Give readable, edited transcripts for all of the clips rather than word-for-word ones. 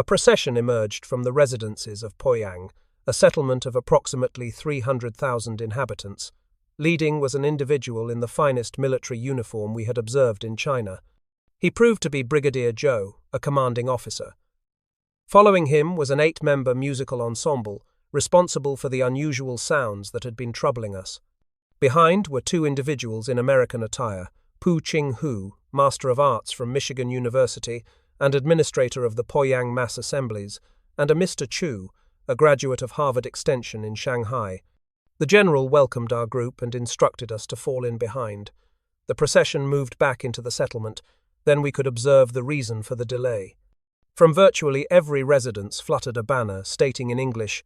A procession emerged from the residences of Poyang, a settlement of approximately 300,000 inhabitants. Leading was an individual in the finest military uniform we had observed in China. He proved to be Brigadier Zhou, a commanding officer. Following him was an 8-member musical ensemble, responsible for the unusual sounds that had been troubling us. Behind were 2 individuals in American attire, Pu Qing-hu, Master of Arts from Michigan University and administrator of the Poyang Mass Assemblies, and a Mr. Chu, a graduate of Harvard Extension in Shanghai. The general welcomed our group and instructed us to fall in behind. The procession moved back into the settlement. Then we could observe the reason for the delay. From virtually every residence fluttered a banner stating in English,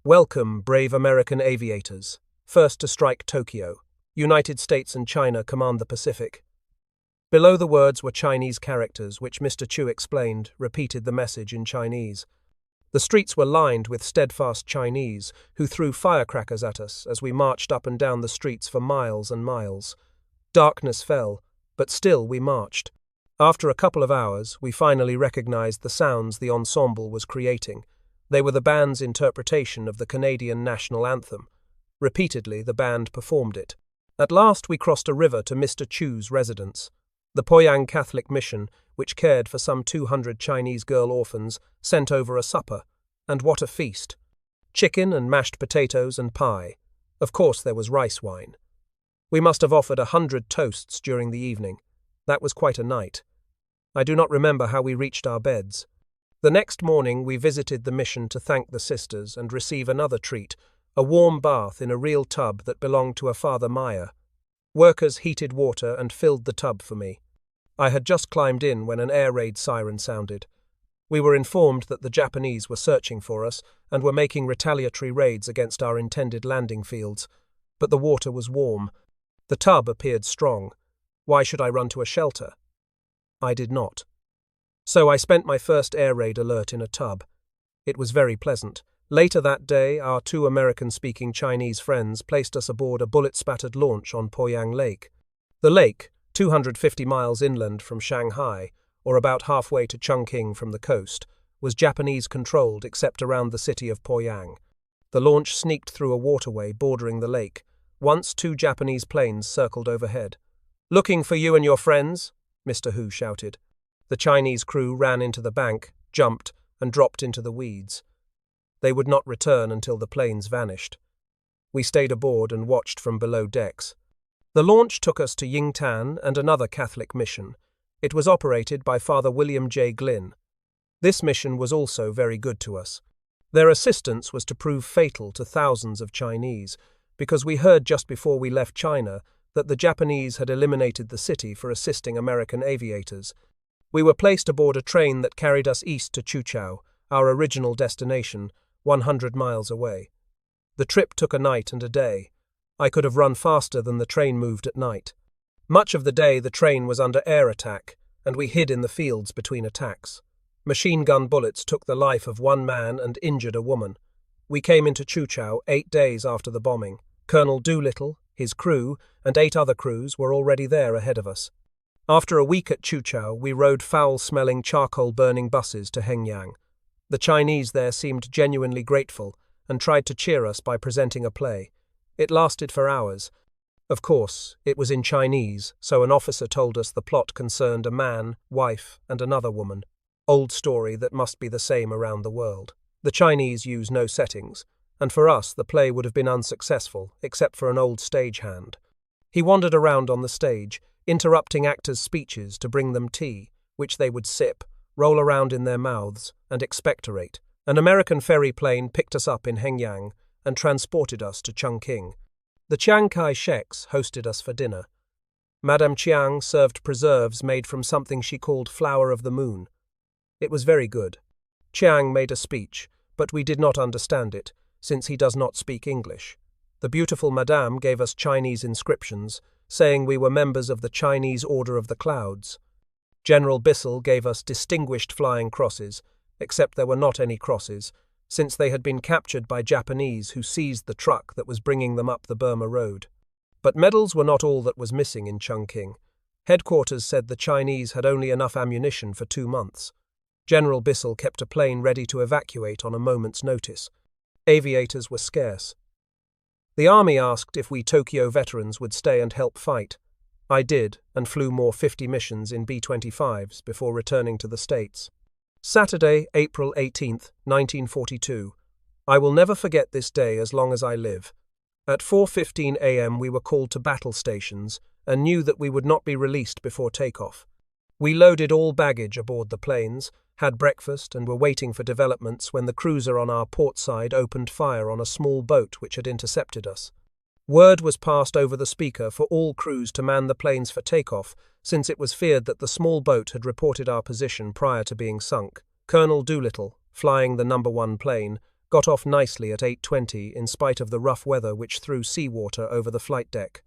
"Welcome, brave American aviators. First to strike Tokyo. United States and China command the Pacific." Below the words were Chinese characters, which Mr. Chu explained, repeated the message in Chinese. The streets were lined with steadfast Chinese, who threw firecrackers at us as we marched up and down the streets for miles and miles. Darkness fell, but still we marched. After a couple of hours, we finally recognized the sounds the ensemble was creating. They were the band's interpretation of the Canadian national anthem. Repeatedly, the band performed it. At last, we crossed a river to Mr. Chu's residence. The Poyang Catholic Mission, which cared for some 200 Chinese girl orphans, sent over a supper. And what a feast! Chicken and mashed potatoes and pie. Of course, there was rice wine. We must have offered 100 toasts during the evening. That was quite a night. I do not remember how we reached our beds. The next morning we visited the mission to thank the sisters and receive another treat, a warm bath in a real tub that belonged to a Father Maya. Workers heated water and filled the tub for me. I had just climbed in when an air raid siren sounded. We were informed that the Japanese were searching for us and were making retaliatory raids against our intended landing fields. But the water was warm. The tub appeared strong. Why should I run to a shelter? I did not. So I spent my first air raid alert in a tub. It was very pleasant. Later that day, our 2 American-speaking Chinese friends placed us aboard a bullet-spattered launch on Poyang Lake. The lake, 250 miles inland from Shanghai, or about halfway to Chongqing from the coast, was Japanese-controlled except around the city of Poyang. The launch sneaked through a waterway bordering the lake. Once 2 Japanese planes circled overhead. "Looking for you and your friends," Mr. Hu shouted. The Chinese crew ran into the bank, jumped, and dropped into the weeds. They would not return until the planes vanished. We stayed aboard and watched from below decks. The launch took us to Yingtan and another Catholic mission. It was operated by Father William J. Glynn. This mission was also very good to us. Their assistance was to prove fatal to thousands of Chinese, because we heard just before we left China that the Japanese had eliminated the city for assisting American aviators. We were placed aboard a train that carried us east to Chuchao, our original destination, 100 miles away. The trip took a night and a day. I could have run faster than the train moved at night. Much of the day the train was under air attack, and we hid in the fields between attacks. Machine gun bullets took the life of 1 man and injured a woman. We came into Chuchao 8 days after the bombing. Colonel Doolittle, his crew, and 8 other crews were already there ahead of us. After a week at Chuchao, we rode foul-smelling, charcoal-burning buses to Hengyang. The Chinese there seemed genuinely grateful and tried to cheer us by presenting a play. It lasted for hours. Of course, it was in Chinese, so an officer told us the plot concerned a man, wife, and another woman. Old story that must be the same around the world. The Chinese use no settings, and for us the play would have been unsuccessful, except for an old stagehand. He wandered around on the stage, interrupting actors' speeches to bring them tea, which they would sip, roll around in their mouths, and expectorate. An American ferry plane picked us up in Hengyang and transported us to Chongqing. The Chiang Kai-sheks hosted us for dinner. Madame Chiang served preserves made from something she called flower of the moon. It was very good. Chiang made a speech, but we did not understand it, since he does not speak English. The beautiful Madame gave us Chinese inscriptions, saying we were members of the Chinese Order of the Clouds. General Bissell gave us distinguished flying crosses, except there were not any crosses, since they had been captured by Japanese who seized the truck that was bringing them up the Burma Road. But medals were not all that was missing in Chongqing. Headquarters said the Chinese had only enough ammunition for 2 months. General Bissell kept a plane ready to evacuate on a moment's notice. Aviators were scarce. The army asked if we Tokyo veterans would stay and help fight. I did, and flew more 50 missions in B-25s before returning to the States. Saturday, April 18, 1942. I will never forget this day as long as I live. At 4:15 a.m. we were called to battle stations and knew that we would not be released before takeoff. We loaded all baggage aboard the planes, had breakfast, and were waiting for developments when the cruiser on our port side opened fire on a small boat which had intercepted us. Word was passed over the speaker for all crews to man the planes for takeoff, since it was feared that the small boat had reported our position prior to being sunk. Colonel Doolittle, flying the number 1 plane, got off nicely at 8:20 in spite of the rough weather which threw seawater over the flight deck.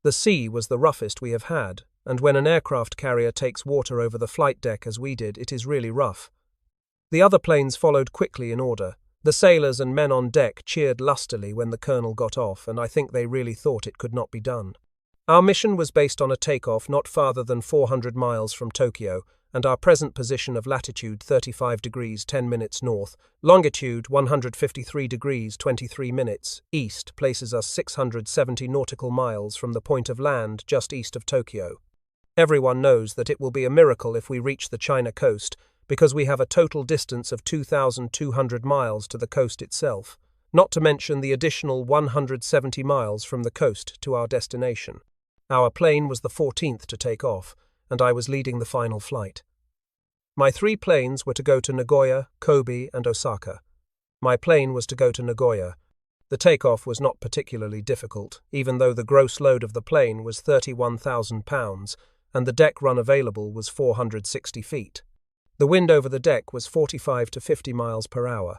The sea was the roughest we have had, and when an aircraft carrier takes water over the flight deck as we did, it is really rough. The other planes followed quickly in order. The sailors and men on deck cheered lustily when the colonel got off, and I think they really thought it could not be done. Our mission was based on a takeoff not farther than 400 miles from Tokyo, and our present position of latitude 35 degrees 10 minutes north, longitude 153 degrees 23 minutes east places us 670 nautical miles from the point of land just east of Tokyo. Everyone knows that it will be a miracle if we reach the China coast, because we have a total distance of 2,200 miles to the coast itself, not to mention the additional 170 miles from the coast to our destination. Our plane was the 14th to take off, and I was leading the final flight. My 3 planes were to go to Nagoya, Kobe, and Osaka. My plane was to go to Nagoya. The takeoff was not particularly difficult, even though the gross load of the plane was 31,000 pounds, and the deck run available was 460 feet. The wind over the deck was 45 to 50 miles per hour.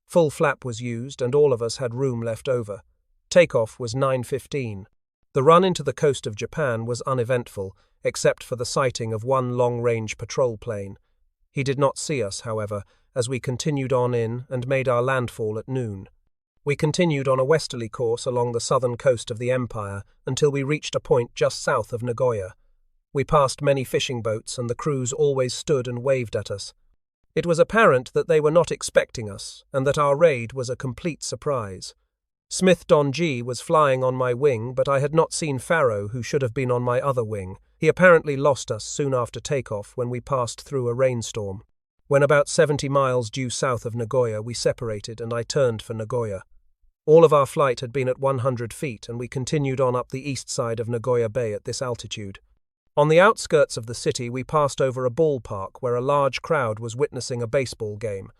Full flap was used, and all of us had room left over. Takeoff was 9:15. The run into the coast of Japan was uneventful, except for the sighting of one long-range patrol plane. He did not see us, however, as we continued on in and made our landfall at noon. We continued on a westerly course along the southern coast of the empire until we reached a point just south of Nagoya. We passed many fishing boats, and the crews always stood and waved at us. It was apparent that they were not expecting us, and that our raid was a complete surprise. Smith Don G was flying on my wing, but I had not seen Farrow, who should have been on my other wing. He apparently lost us soon after takeoff when we passed through a rainstorm. When about 70 miles due south of Nagoya, we separated, and I turned for Nagoya. All of our flight had been at 100 feet, and we continued on up the east side of Nagoya Bay at this altitude. On the outskirts of the city, we passed over a ballpark where a large crowd was witnessing a baseball game.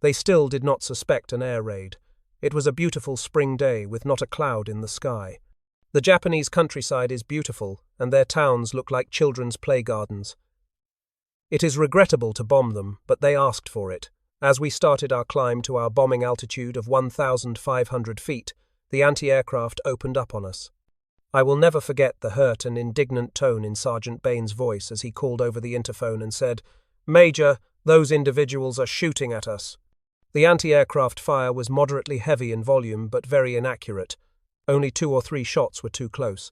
They still did not suspect an air raid. It was a beautiful spring day with not a cloud in the sky. The Japanese countryside is beautiful, and their towns look like children's playgardens. It is regrettable to bomb them, but they asked for it. As we started our climb to our bombing altitude of 1,500 feet, the anti-aircraft opened up on us. I will never forget the hurt and indignant tone in Sergeant Bain's voice as he called over the interphone and said, "Major, those individuals are shooting at us." The anti-aircraft fire was moderately heavy in volume but very inaccurate. Only 2 or 3 shots were too close.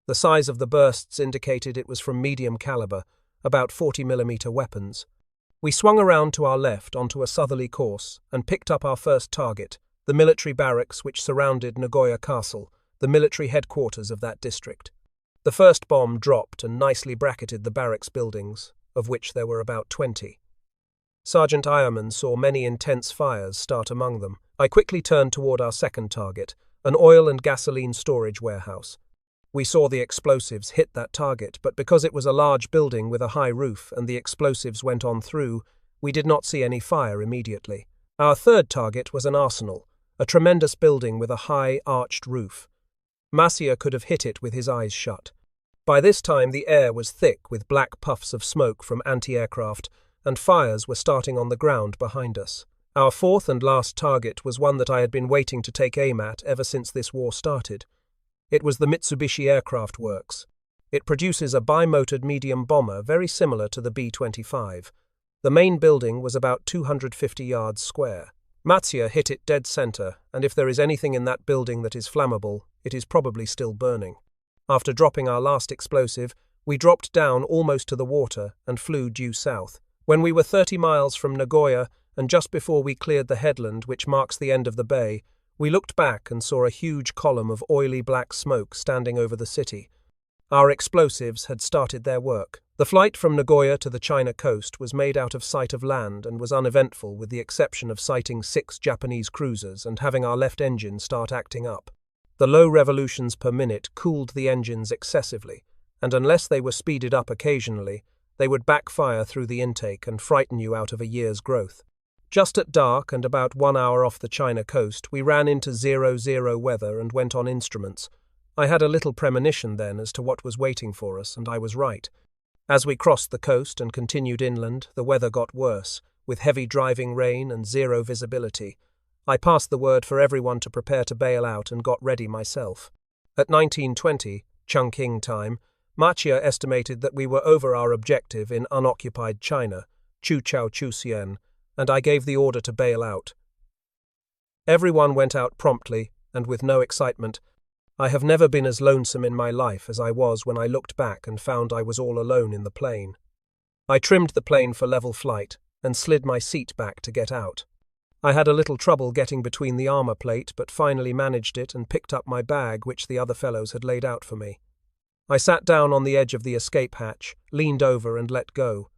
The size of the bursts indicated it was from medium caliber, about 40mm weapons. We swung around to our left onto a southerly course and picked up our first target, the military barracks which surrounded Nagoya Castle, the military headquarters of that district. The first bomb dropped and nicely bracketed the barracks buildings, of which there were about 20. Sergeant Ironman saw many intense fires start among them. I quickly turned toward our second target, an oil and gasoline storage warehouse. We saw the explosives hit that target, but because it was a large building with a high roof and the explosives went on through, we did not see any fire immediately. Our third target was an arsenal, a tremendous building with a high, arched roof. Massier could have hit it with his eyes shut. By this time the air was thick with black puffs of smoke from anti-aircraft, and fires were starting on the ground behind us. Our fourth and last target was one that I had been waiting to take aim at ever since this war started. It was the Mitsubishi Aircraft Works. It produces a bimotored medium bomber very similar to the B-25. The main building was about 250 yards square. Matsiya hit it dead center, and if there is anything in that building that is flammable, it is probably still burning. After dropping our last explosive, we dropped down almost to the water and flew due south. When we were 30 miles from Nagoya, and just before we cleared the headland which marks the end of the bay, we looked back and saw a huge column of oily black smoke standing over the city. Our explosives had started their work. The flight from Nagoya to the China coast was made out of sight of land and was uneventful, with the exception of sighting 6 Japanese cruisers and having our left engine start acting up. The low revolutions per minute cooled the engines excessively, and unless they were speeded up occasionally, they would backfire through the intake and frighten you out of a year's growth. Just at dark and about 1 hour off the China coast, we ran into 0-0 weather and went on instruments. I had a little premonition then as to what was waiting for us, and I was right. As we crossed the coast and continued inland, the weather got worse, with heavy driving rain and zero visibility. I passed the word for everyone to prepare to bail out and got ready myself. At 19:20, Chongqing time, Machia estimated that we were over our objective in unoccupied China, Chuxian, and I gave the order to bail out. Everyone went out promptly and with no excitement. I have never been as lonesome in my life as I was when I looked back and found I was all alone in the plane. I trimmed the plane for level flight and slid my seat back to get out. I had a little trouble getting between the armor plate, but finally managed it and picked up my bag which the other fellows had laid out for me. I sat down on the edge of the escape hatch, leaned over and let go.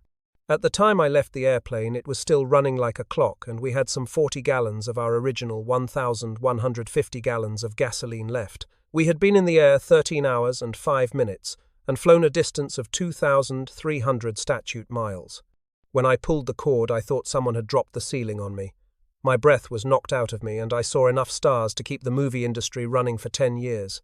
At the time I left the airplane, it was still running like a clock, and we had some 40 gallons of our original 1,150 gallons of gasoline left. We had been in the air 13 hours and 5 minutes, and flown a distance of 2,300 statute miles. When I pulled the cord, I thought someone had dropped the ceiling on me. My breath was knocked out of me, and I saw enough stars to keep the movie industry running for 10 years.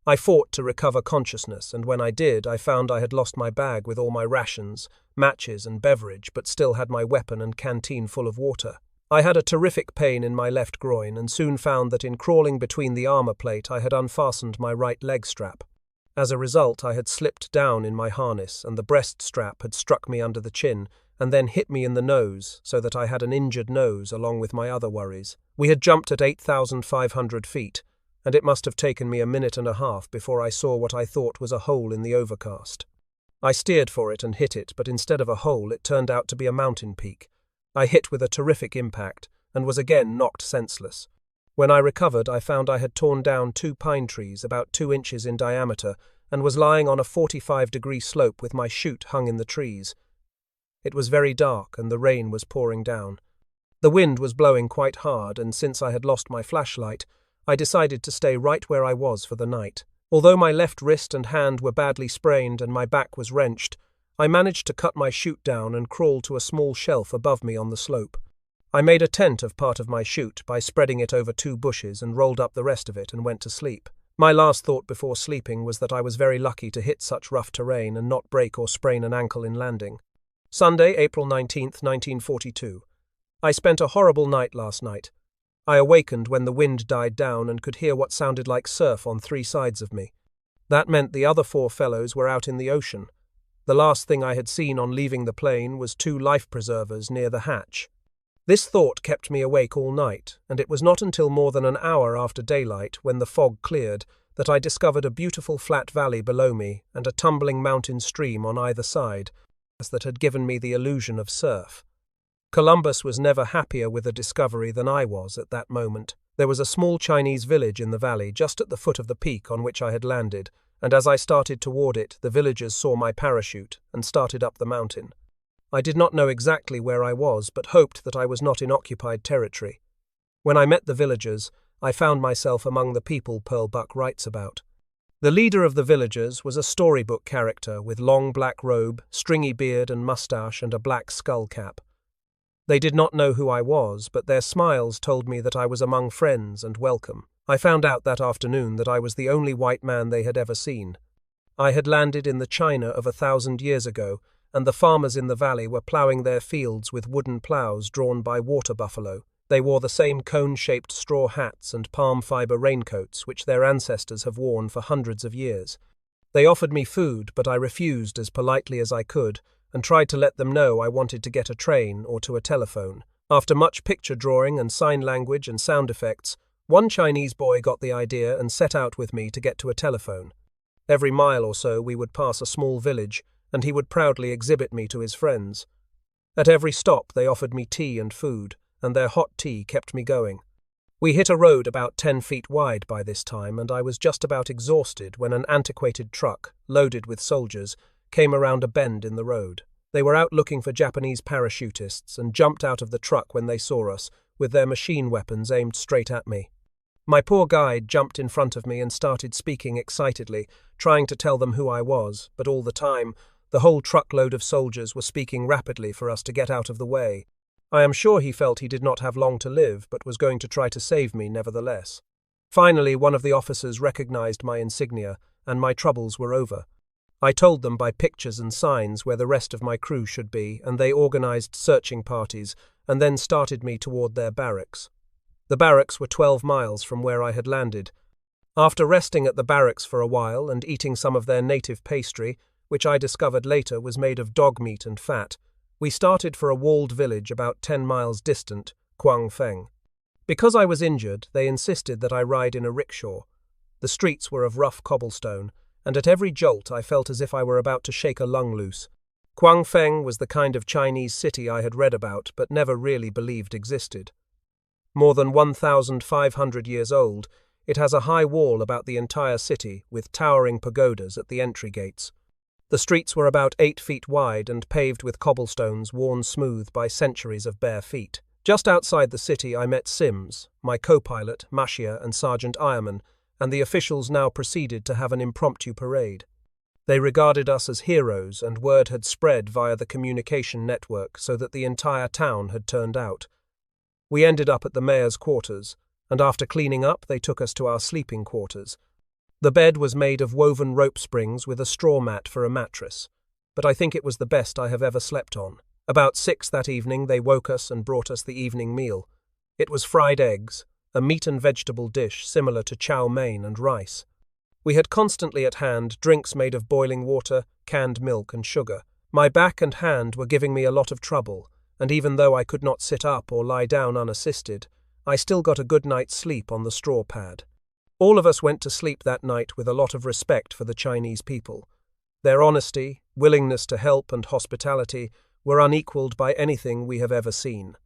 I fought to recover consciousness, and when I did, I found I had lost my bag with all my rations, matches and beverage, but still had my weapon and canteen full of water. I had a terrific pain in my left groin and soon found that in crawling between the armor plate I had unfastened my right leg strap. As a result, I had slipped down in my harness, and the breast strap had struck me under the chin and then hit me in the nose, so that I had an injured nose along with my other worries. We had jumped at 8,500 feet, and it must have taken me a minute and a half before I saw what I thought was a hole in the overcast. I steered for it and hit it, but instead of a hole, it turned out to be a mountain peak. I hit with a terrific impact and was again knocked senseless. When I recovered, I found I had torn down 2 pine trees about 2 inches in diameter and was lying on a 45-degree slope with my chute hung in the trees. It was very dark and the rain was pouring down. The wind was blowing quite hard, and since I had lost my flashlight, I decided to stay right where I was for the night. Although my left wrist and hand were badly sprained and my back was wrenched, I managed to cut my chute down and crawl to a small shelf above me on the slope. I made a tent of part of my chute by spreading it over 2 bushes and rolled up the rest of it and went to sleep. My last thought before sleeping was that I was very lucky to hit such rough terrain and not break or sprain an ankle in landing. Sunday, April 19th, 1942. I spent a horrible night last night. I awakened when the wind died down and could hear what sounded like surf on 3 sides of me. That meant the other 4 fellows were out in the ocean. The last thing I had seen on leaving the plane was 2 life preservers near the hatch. This thought kept me awake all night, and it was not until more than an hour after daylight, when the fog cleared, that I discovered a beautiful flat valley below me and a tumbling mountain stream on either side, that had given me the illusion of surf. Columbus was never happier with the discovery than I was at that moment. There was a small Chinese village in the valley just at the foot of the peak on which I had landed, and as I started toward it, the villagers saw my parachute and started up the mountain. I did not know exactly where I was, but hoped that I was not in occupied territory. When I met the villagers, I found myself among the people Pearl Buck writes about. The leader of the villagers was a storybook character with long black robe, stringy beard and mustache, and a black skull cap. They did not know who I was, but their smiles told me that I was among friends and welcome. I found out that afternoon that I was the only white man they had ever seen. I had landed in the China of 1,000 years ago, and the farmers in the valley were ploughing their fields with wooden ploughs drawn by water buffalo. They wore the same cone-shaped straw hats and palm fiber raincoats which their ancestors have worn for hundreds of years. They offered me food, but I refused as politely as I could, and tried to let them know I wanted to get a train or to a telephone. After much picture drawing and sign language and sound effects, one Chinese boy got the idea and set out with me to get to a telephone. Every mile or so we would pass a small village, and he would proudly exhibit me to his friends. At every stop they offered me tea and food, and their hot tea kept me going. We hit a road about 10 feet wide by this time, and I was just about exhausted when an antiquated truck, loaded with soldiers, came around a bend in the road. They were out looking for Japanese parachutists and jumped out of the truck when they saw us, with their machine weapons aimed straight at me. My poor guide jumped in front of me and started speaking excitedly, trying to tell them who I was, but all the time, the whole truckload of soldiers were speaking rapidly for us to get out of the way. I am sure he felt he did not have long to live, but was going to try to save me nevertheless. Finally, one of the officers recognized my insignia, and my troubles were over. I told them by pictures and signs where the rest of my crew should be, and they organized searching parties, and then started me toward their barracks. The barracks were 12 miles from where I had landed. After resting at the barracks for a while and eating some of their native pastry, which I discovered later was made of dog meat and fat, we started for a walled village about 10 miles distant, Chongqing. Because I was injured, they insisted that I ride in a rickshaw. The streets were of rough cobblestone, and at every jolt I felt as if I were about to shake a lung loose. Chongqing was the kind of Chinese city I had read about but never really believed existed. More than 1,500 years old, it has a high wall about the entire city with towering pagodas at the entry gates. The streets were about 8 feet wide and paved with cobblestones worn smooth by centuries of bare feet. Just outside the city I met Sims, my co-pilot, Mashia and Sergeant Ironman, and the officials now proceeded to have an impromptu parade. They regarded us as heroes, and word had spread via the communication network so that the entire town had turned out. We ended up at the mayor's quarters, and after cleaning up they took us to our sleeping quarters. The bed was made of woven rope springs with a straw mat for a mattress, but I think it was the best I have ever slept on. About 6 that evening they woke us and brought us the evening meal. It was fried eggs, a meat and vegetable dish similar to chow mein and rice. We had constantly at hand drinks made of boiling water, canned milk and sugar. My back and hand were giving me a lot of trouble, and even though I could not sit up or lie down unassisted, I still got a good night's sleep on the straw pad. All of us went to sleep that night with a lot of respect for the Chinese people. Their honesty, willingness to help and hospitality were unequaled by anything we have ever seen.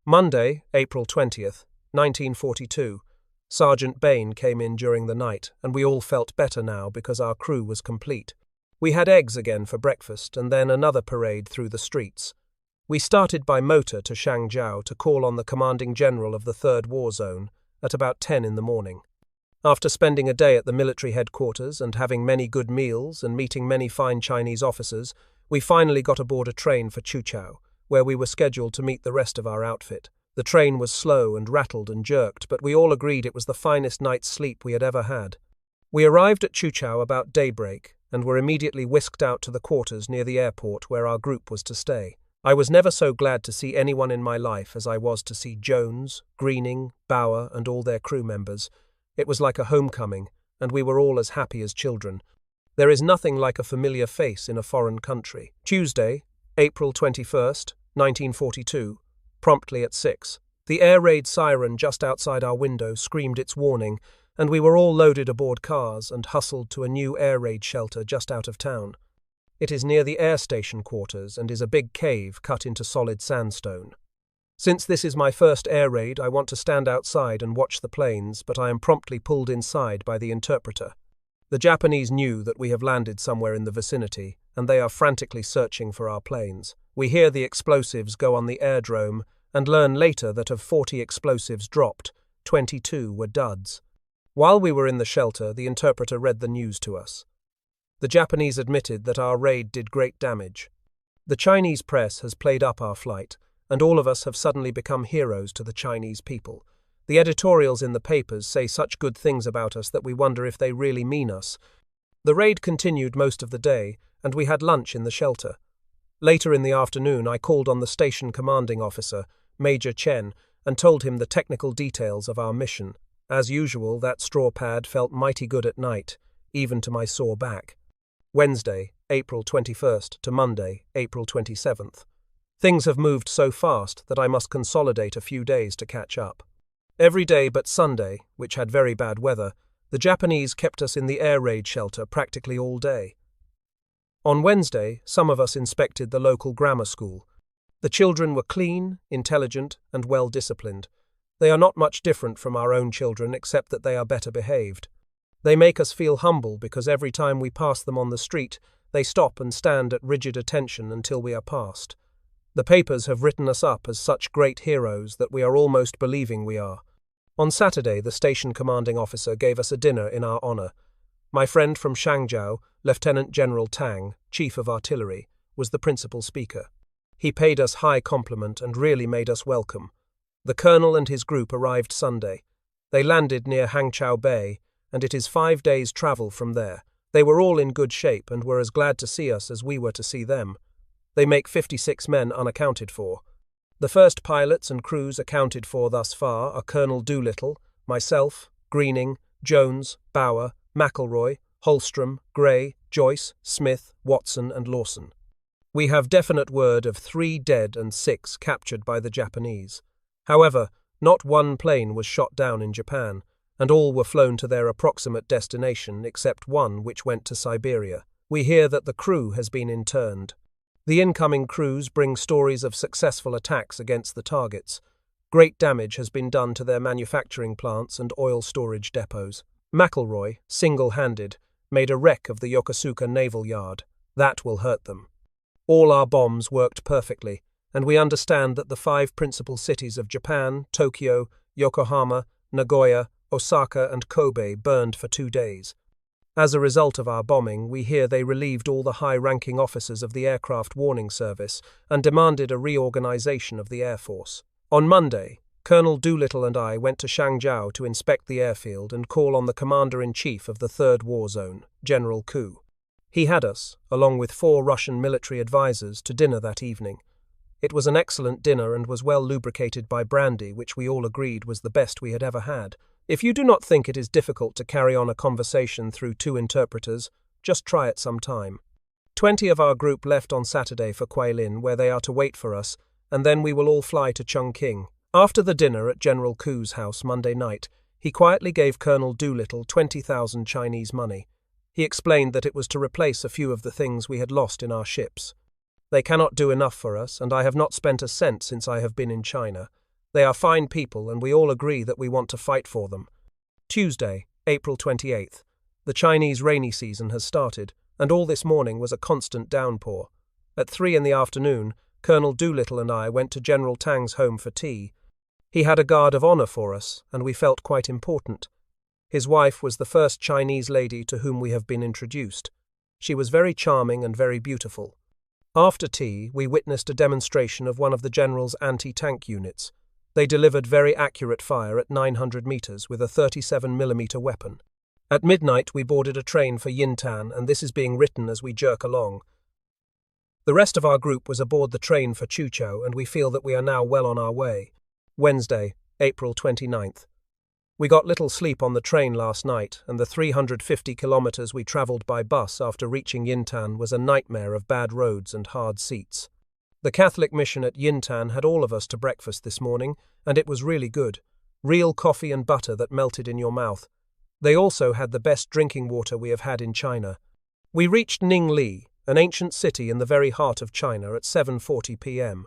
Monday, April 20th, 1942, Sergeant Bain came in during the night, and we all felt better now because our crew was complete. We had eggs again for breakfast and then another parade through the streets. We started by motor to Shangjiao to call on the commanding general of the 3rd War Zone at about 10 in the morning. After spending a day at the military headquarters and having many good meals and meeting many fine Chinese officers, we finally got aboard a train for Chuchao, where we were scheduled to meet the rest of our outfit. The train was slow and rattled and jerked, but we all agreed it was the finest night's sleep we had ever had. We arrived at Chuchao about daybreak and were immediately whisked out to the quarters near the airport where our group was to stay. I was never so glad to see anyone in my life as I was to see Jones, Greening, Bauer and all their crew members. It was like a homecoming, and we were all as happy as children. There is nothing like a familiar face in a foreign country. Tuesday, April 21st, 1942, promptly at 6. The air raid siren just outside our window screamed its warning, and we were all loaded aboard cars and hustled to a new air raid shelter just out of town. It is near the air station quarters and is a big cave cut into solid sandstone. Since this is my first air raid, I want to stand outside and watch the planes, but I am promptly pulled inside by the interpreter. The Japanese knew that we have landed somewhere in the vicinity, and they are frantically searching for our planes. We hear the explosives go on the airdrome and learn later that of 40 explosives dropped, 22 were duds. While we were in the shelter, the interpreter read the news to us. The Japanese admitted that our raid did great damage. The Chinese press has played up our flight, and all of us have suddenly become heroes to the Chinese people. The editorials in the papers say such good things about us that we wonder if they really mean us. The raid continued most of the day, and we had lunch in the shelter. Later in the afternoon, I called on the station commanding officer, Major Chen, and told him the technical details of our mission. As usual, that straw pad felt mighty good at night, even to my sore back. Wednesday, April 21st to Monday, April 27th. Things have moved so fast that I must consolidate a few days to catch up. Every day but Sunday, which had very bad weather, the Japanese kept us in the air raid shelter practically all day. On Wednesday, some of us inspected the local grammar school. The children were clean, intelligent, and well-disciplined. They are not much different from our own children except that they are better behaved. They make us feel humble because every time we pass them on the street, they stop and stand at rigid attention until we are passed. The papers have written us up as such great heroes that we are almost believing we are. On Saturday, the station commanding officer gave us a dinner in our honor. My friend from Shangzhou, Lieutenant General Tang, Chief of Artillery, was the principal speaker. He paid us high compliment and really made us welcome. The colonel and his group arrived Sunday. They landed near Hangzhou Bay, and it is 5 days' travel from there. They were all in good shape and were as glad to see us as we were to see them. They make 56 men unaccounted for. The first pilots and crews accounted for thus far are Colonel Doolittle, myself, Greening, Jones, Bauer, McElroy, Holstrom, Gray, Joyce, Smith, Watson and Lawson. We have definite word of 3 dead and 6 captured by the Japanese. However, not one plane was shot down in Japan, and all were flown to their approximate destination except one which went to Siberia. We hear that the crew has been interned. The incoming crews bring stories of successful attacks against the targets. Great damage has been done to their manufacturing plants and oil storage depots. McElroy, single-handed, made a wreck of the Yokosuka Naval Yard. That will hurt them. All our bombs worked perfectly, and we understand that the 5 principal cities of Japan, Tokyo, Yokohama, Nagoya, Osaka and Kobe burned for 2 days. As a result of our bombing, we hear they relieved all the high-ranking officers of the Aircraft Warning Service and demanded a reorganization of the Air Force. On Monday, Colonel Doolittle and I went to Shangzhou to inspect the airfield and call on the Commander-in-Chief of the 3rd War Zone, General Ku. He had us, along with 4 Russian military advisors, to dinner that evening. It was an excellent dinner and was well lubricated by brandy, which we all agreed was the best we had ever had. If you do not think it is difficult to carry on a conversation through 2 interpreters, just try it some time. 20 of our group left on Saturday for Guilin, where they are to wait for us, and then we will all fly to Chongqing. After the dinner at General Ku's house Monday night, he quietly gave Colonel Doolittle 20,000 Chinese money. He explained that it was to replace a few of the things we had lost in our ships. They cannot do enough for us, and I have not spent a cent since I have been in China. They are fine people, and we all agree that we want to fight for them. Tuesday, April 28th. The Chinese rainy season has started, and all this morning was a constant downpour. At 3 in the afternoon, Colonel Doolittle and I went to General Tang's home for tea. He had a guard of honor for us, and we felt quite important. His wife was the first Chinese lady to whom we have been introduced. She was very charming and very beautiful. After tea, we witnessed a demonstration of one of the general's anti-tank units. They delivered very accurate fire at 900 meters with a 37mm weapon. At midnight, we boarded a train for Yintan, and this is being written as we jerk along. The rest of our group was aboard the train for Chuchou, and we feel that we are now well on our way. Wednesday, April 29th. We got little sleep on the train last night, and the 350 kilometers we traveled by bus after reaching Yintan was a nightmare of bad roads and hard seats. The Catholic mission at Yintan had all of us to breakfast this morning, and it was really good. Real coffee and butter that melted in your mouth. They also had the best drinking water we have had in China. We reached Ningli, an ancient city in the very heart of China, at 7:40 p.m.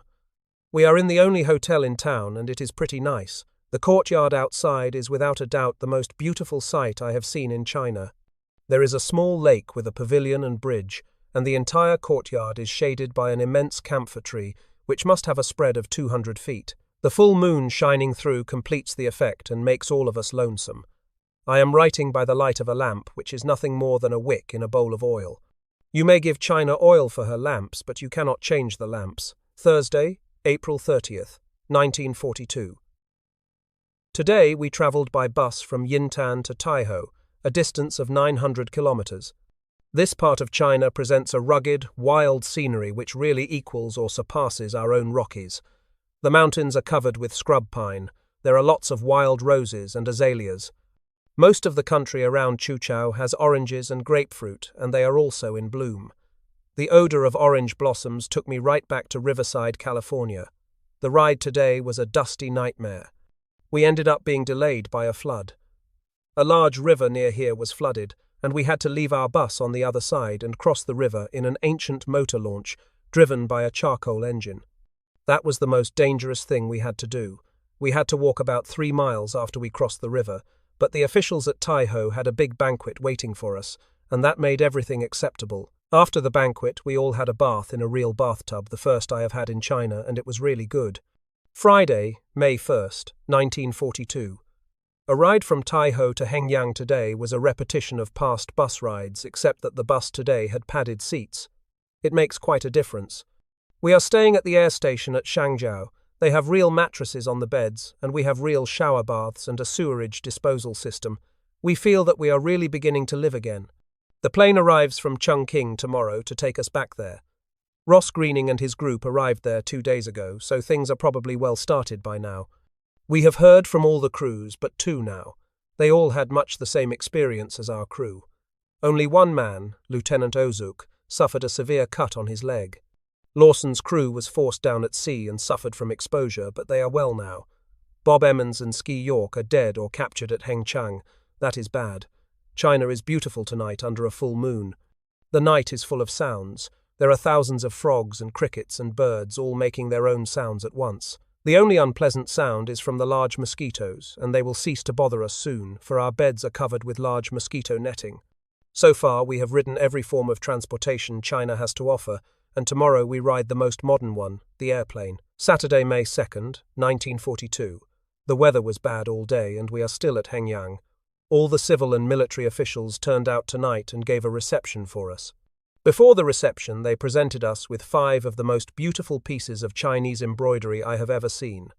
We are in the only hotel in town, and it is pretty nice. The courtyard outside is without a doubt the most beautiful sight I have seen in China. There is a small lake with a pavilion and bridge, and the entire courtyard is shaded by an immense camphor tree, which must have a spread of 200 feet. The full moon shining through completes the effect and makes all of us lonesome. I am writing by the light of a lamp, which is nothing more than a wick in a bowl of oil. You may give China oil for her lamps, but you cannot change the lamps. Thursday, April 30th, 1942. Today we travelled by bus from Yintan to Taiho, a distance of 900 kilometers. This part of China presents a rugged, wild scenery which really equals or surpasses our own Rockies. The mountains are covered with scrub pine. There are lots of wild roses and azaleas. Most of the country around Chuchou has oranges and grapefruit, and they are also in bloom. The odor of orange blossoms took me right back to Riverside, California. The ride today was a dusty nightmare. We ended up being delayed by a flood. A large river near here was flooded, and we had to leave our bus on the other side and cross the river in an ancient motor launch driven by a charcoal engine. That was the most dangerous thing we had to do. We had to walk about 3 miles after we crossed the river, but the officials at Taiho had a big banquet waiting for us, and that made everything acceptable. After the banquet, we all had a bath in a real bathtub, the first I have had in China, and it was really good. Friday, May 1st, 1942. A ride from Taiho to Hengyang today was a repetition of past bus rides, except that the bus today had padded seats. It makes quite a difference. We are staying at the air station at Shangzhou. They have real mattresses on the beds, and we have real shower baths and a sewerage disposal system. We feel that we are really beginning to live again. The plane arrives from Chongqing tomorrow to take us back there. Ross Greening and his group arrived there 2 days ago, so things are probably well started by now. We have heard from all the crews, but 2 now. They all had much the same experience as our crew. Only one man, Lieutenant Ozuk, suffered a severe cut on his leg. Lawson's crew was forced down at sea and suffered from exposure, but they are well now. Bob Emmons and Ski York are dead or captured at Hengchang. That is bad. China is beautiful tonight under a full moon. The night is full of sounds. There are thousands of frogs and crickets and birds all making their own sounds at once. The only unpleasant sound is from the large mosquitoes, and they will cease to bother us soon, for our beds are covered with large mosquito netting. So far, we have ridden every form of transportation China has to offer, and tomorrow we ride the most modern one, the airplane. Saturday, May 2nd, 1942. The weather was bad all day, and we are still at Hengyang. All the civil and military officials turned out tonight and gave a reception for us. Before the reception, they presented us with 5 of the most beautiful pieces of Chinese embroidery I have ever seen.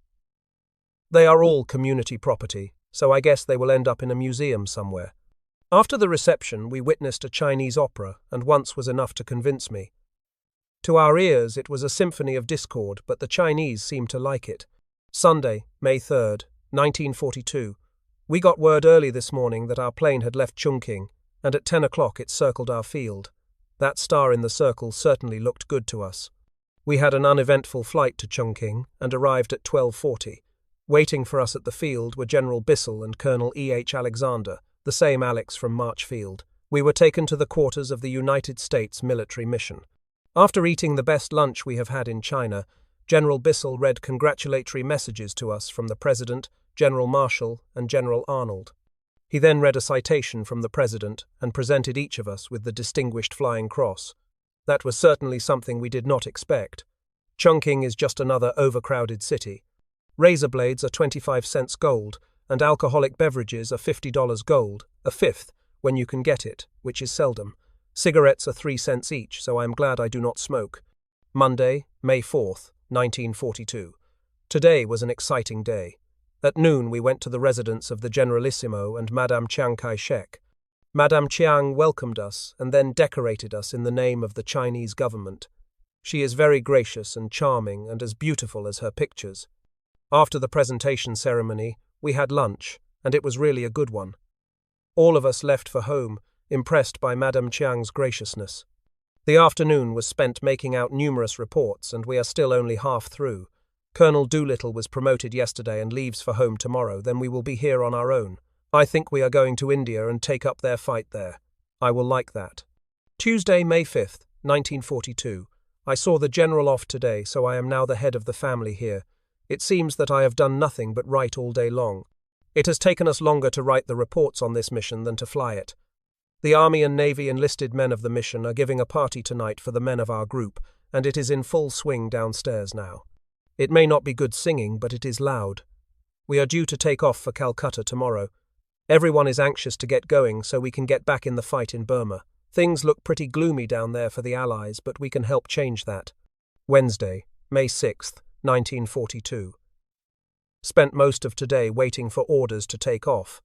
They are all community property, so I guess they will end up in a museum somewhere. After the reception, we witnessed a Chinese opera, and once was enough to convince me. To our ears, it was a symphony of discord, but the Chinese seemed to like it. Sunday, May 3rd, 1942. We got word early this morning that our plane had left Chongqing, and at 10 o'clock it circled our field. That star in the circle certainly looked good to us. We had an uneventful flight to Chongqing and arrived at 12:40. Waiting for us at the field were General Bissell and Colonel E.H. Alexander, the same Alex from Marchfield. We were taken to the quarters of the United States military mission. After eating the best lunch we have had in China, General Bissell read congratulatory messages to us from the President, General Marshall, and General Arnold. He then read a citation from the President and presented each of us with the Distinguished Flying Cross. That was certainly something we did not expect. Chongqing is just another overcrowded city. Razor blades are 25 cents gold, and alcoholic beverages are $50 gold, a fifth, when you can get it, which is seldom. Cigarettes are 3 cents each, so I am glad I do not smoke. Monday, May 4th, 1942. Today was an exciting day. At noon we went to the residence of the Generalissimo and Madame Chiang Kai-shek. Madame Chiang welcomed us and then decorated us in the name of the Chinese government. She is very gracious and charming and as beautiful as her pictures. After the presentation ceremony, we had lunch, and it was really a good one. All of us left for home, impressed by Madame Chiang's graciousness. The afternoon was spent making out numerous reports, and we are still only half through. Colonel Doolittle was promoted yesterday and leaves for home tomorrow, then we will be here on our own. I think we are going to India and take up their fight there. I will like that. Tuesday, May 5th, 1942. I saw the general off today, so I am now the head of the family here. It seems that I have done nothing but write all day long. It has taken us longer to write the reports on this mission than to fly it. The Army and Navy enlisted men of the mission are giving a party tonight for the men of our group, and it is in full swing downstairs now. It may not be good singing, but it is loud. We are due to take off for Calcutta tomorrow. Everyone is anxious to get going so we can get back in the fight in Burma. Things look pretty gloomy down there for the Allies, but we can help change that. Wednesday, May 6th, 1942. Spent most of today waiting for orders to take off.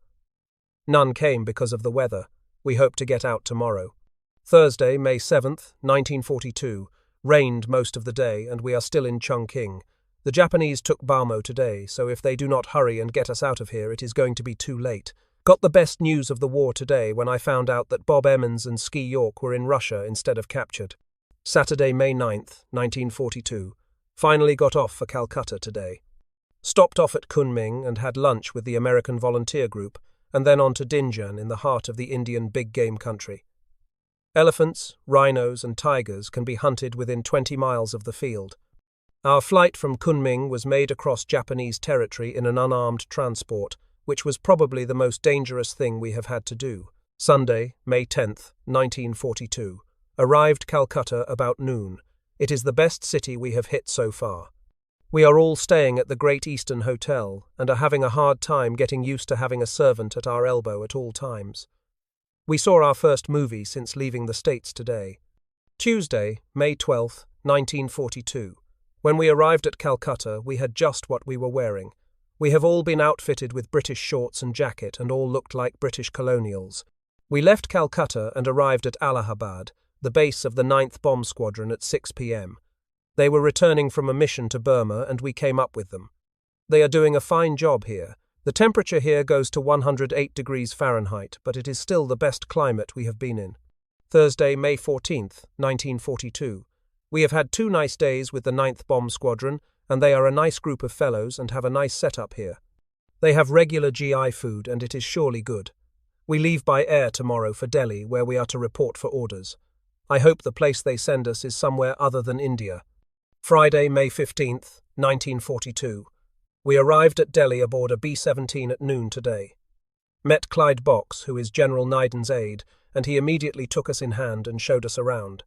None came because of the weather. We hope to get out tomorrow. Thursday, May 7th, 1942. Rained most of the day, and we are still in Chongqing. The Japanese took Baumo today, so if they do not hurry and get us out of here, it is going to be too late. Got the best news of the war today when I found out that Bob Emmons and Ski York were in Russia instead of captured. Saturday, May 9th, 1942. Finally got off for Calcutta today. Stopped off at Kunming and had lunch with the American volunteer group, and then on to Dinjan in the heart of the Indian big game country. Elephants, rhinos, and tigers can be hunted within 20 miles of the field. Our flight from Kunming was made across Japanese territory in an unarmed transport, which was probably the most dangerous thing we have had to do. Sunday, May 10th, 1942. Arrived Calcutta about noon. It is the best city we have hit so far. We are all staying at the Great Eastern Hotel and are having a hard time getting used to having a servant at our elbow at all times. We saw our first movie since leaving the States today. Tuesday, May 12th, 1942. When we arrived at Calcutta, we had just what we were wearing. We have all been outfitted with British shorts and jacket and all looked like British colonials. We left Calcutta and arrived at Allahabad, the base of the 9th Bomb Squadron, at 6 p.m. They were returning from a mission to Burma and we came up with them. They are doing a fine job here. The temperature here goes to 108 degrees Fahrenheit, but it is still the best climate we have been in. Thursday, May 14th, 1942. We have had 2 nice days with the 9th Bomb Squadron, and they are a nice group of fellows and have a nice setup here. They have regular GI food and it is surely good. We leave by air tomorrow for Delhi, where we are to report for orders. I hope the place they send us is somewhere other than India. Friday, May 15th, 1942. We arrived at Delhi aboard a B-17 at noon today. Met Clyde Box, who is General Nyden's aide, and he immediately took us in hand and showed us around.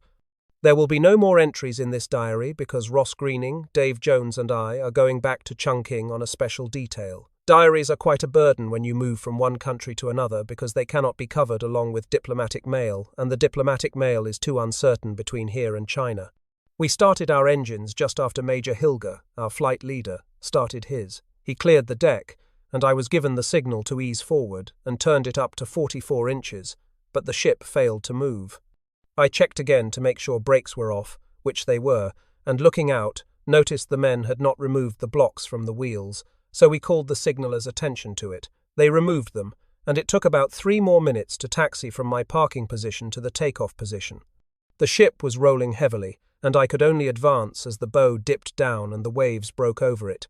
There will be no more entries in this diary because Ross Greening, Dave Jones and I are going back to Chongqing on a special detail. Diaries are quite a burden when you move from one country to another because they cannot be covered along with diplomatic mail, and the diplomatic mail is too uncertain between here and China. We started our engines just after Major Hilger, our flight leader, started his. He cleared the deck, and I was given the signal to ease forward and turned it up to 44 inches, but the ship failed to move. I checked again to make sure brakes were off, which they were, and looking out, noticed the men had not removed the blocks from the wheels, so we called the signaller's attention to it. They removed them, and it took about 3 more minutes to taxi from my parking position to the takeoff position. The ship was rolling heavily, and I could only advance as the bow dipped down and the waves broke over it.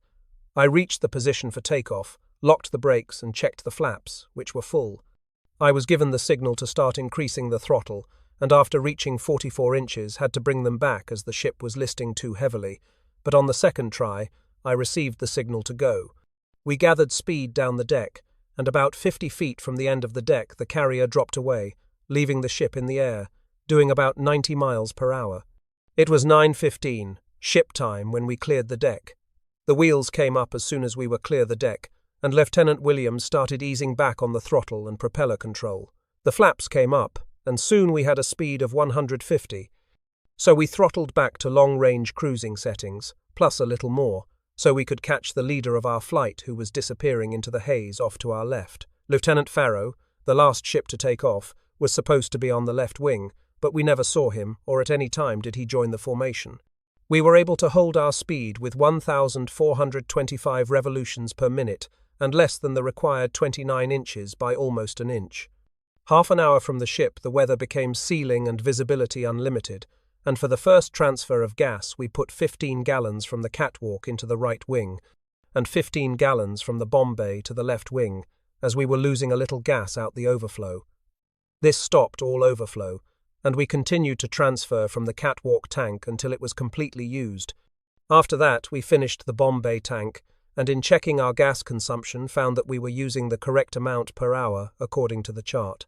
I reached the position for takeoff, locked the brakes and checked the flaps, which were full. I was given the signal to start increasing the throttle, and after reaching 44 inches had to bring them back as the ship was listing too heavily, but on the second try, I received the signal to go. We gathered speed down the deck, and about 50 feet from the end of the deck the carrier dropped away, leaving the ship in the air, doing about 90 miles per hour. It was 9:15, ship time, when we cleared the deck. The wheels came up as soon as we were clear the deck, and Lieutenant Williams started easing back on the throttle and propeller control. The flaps came up, and soon we had a speed of 150. So we throttled back to long-range cruising settings, plus a little more, so we could catch the leader of our flight who was disappearing into the haze off to our left. Lieutenant Farrow, the last ship to take off, was supposed to be on the left wing, but we never saw him, or at any time did he join the formation. We were able to hold our speed with 1,425 revolutions per minute and less than the required 29 inches by almost an inch. Half an hour from the ship, the weather became ceiling and visibility unlimited, and for the first transfer of gas we put 15 gallons from the catwalk into the right wing and 15 gallons from the bomb bay to the left wing, as we were losing a little gas out the overflow. This stopped all overflow, and we continued to transfer from the catwalk tank until it was completely used. After that, we finished the bomb bay tank, and in checking our gas consumption found that we were using the correct amount per hour according to the chart.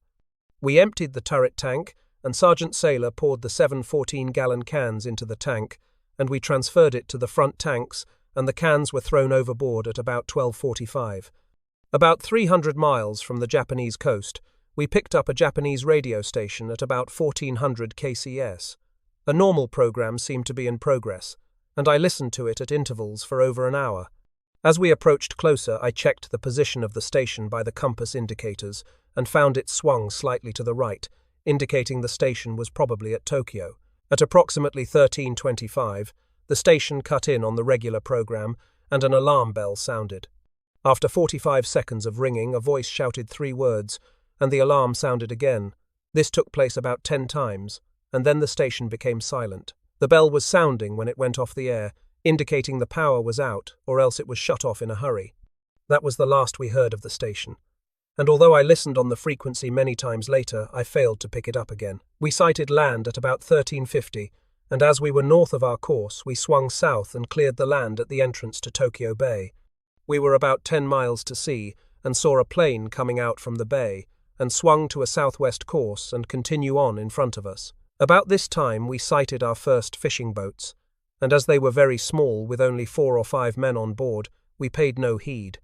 We emptied the turret tank, and Sergeant Saylor poured the 7 14-gallon cans into the tank, and we transferred it to the front tanks, and the cans were thrown overboard at about 12:45. About 300 miles from the Japanese coast, we picked up a Japanese radio station at about 1400 kcs. A normal program seemed to be in progress, and I listened to it at intervals for over an hour. As we approached closer, I checked the position of the station by the compass indicators and found it swung slightly to the right, indicating the station was probably at Tokyo. At approximately 13:25, the station cut in on the regular program and an alarm bell sounded. After 45 seconds of ringing, a voice shouted 3 words, and the alarm sounded again. This took place about 10 times, and then the station became silent. The bell was sounding when it went off the air, indicating the power was out, or else it was shut off in a hurry. That was the last we heard of the station, and although I listened on the frequency many times later, I failed to pick it up again. We sighted land at about 1350, and as we were north of our course, we swung south and cleared the land at the entrance to Tokyo Bay. We were about 10 miles to sea and saw a plane coming out from the bay, and swung to a southwest course and continue on in front of us. About this time we sighted our first fishing boats, and as they were very small with only 4 or 5 men on board, we paid no heed.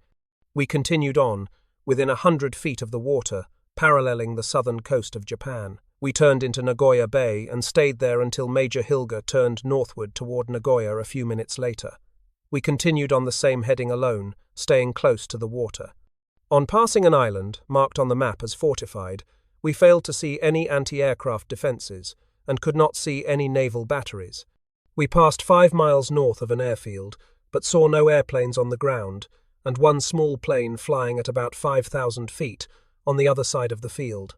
We continued on, within 100 feet of the water, paralleling the southern coast of Japan. We turned into Nagoya Bay and stayed there until Major Hilger turned northward toward Nagoya a few minutes later. We continued on the same heading alone, staying close to the water. On passing an island, marked on the map as fortified, we failed to see any anti-aircraft defences and could not see any naval batteries. We passed 5 miles north of an airfield, but saw no airplanes on the ground, and one small plane flying at about 5,000 feet on the other side of the field.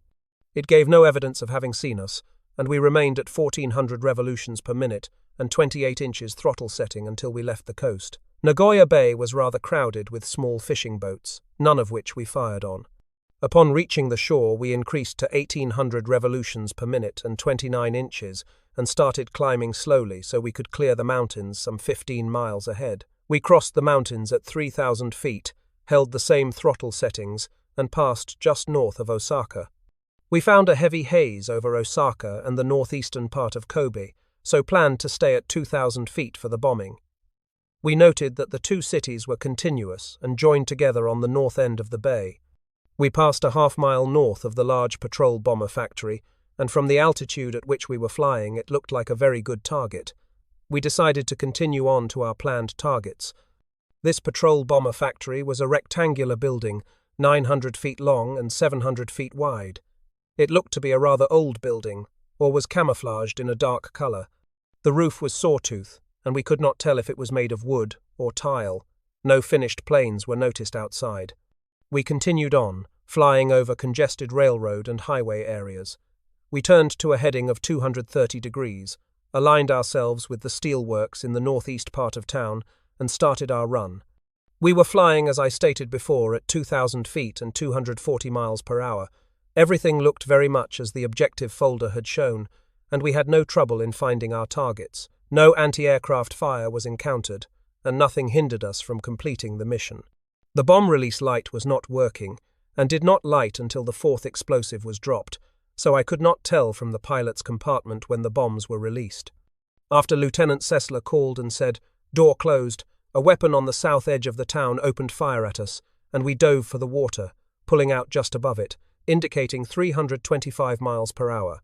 It gave no evidence of having seen us, and we remained at 1,400 revolutions per minute and 28 inches throttle setting until we left the coast. Nagoya Bay was rather crowded with small fishing boats, none of which we fired on. Upon reaching the shore, we increased to 1,800 revolutions per minute and 29 inches and started climbing slowly so we could clear the mountains some 15 miles ahead. We crossed the mountains at 3,000 feet, held the same throttle settings, and passed just north of Osaka. We found a heavy haze over Osaka and the northeastern part of Kobe, so planned to stay at 2,000 feet for the bombing. We noted that the two cities were continuous and joined together on the north end of the bay. We passed a half-mile north of the large patrol bomber factory, and from the altitude at which we were flying, it looked like a very good target. We decided to continue on to our planned targets. This patrol bomber factory was a rectangular building, 900 feet long and 700 feet wide. It looked to be a rather old building, or was camouflaged in a dark colour. The roof was sawtooth, and we could not tell if it was made of wood or tile. No finished planes were noticed outside. We continued on, flying over congested railroad and highway areas. We turned to a heading of 230 degrees, aligned ourselves with the steelworks in the northeast part of town, and started our run. We were flying, as I stated before, at 2,000 feet and 240 miles per hour. Everything looked very much as the objective folder had shown, and we had no trouble in finding our targets. No anti-aircraft fire was encountered, and nothing hindered us from completing the mission. The bomb release light was not working, and did not light until the fourth explosive was dropped, so I could not tell from the pilot's compartment when the bombs were released. After Lieutenant Sessler called and said, "Door closed," a weapon on the south edge of the town opened fire at us, and we dove for the water, pulling out just above it, indicating 325 miles per hour.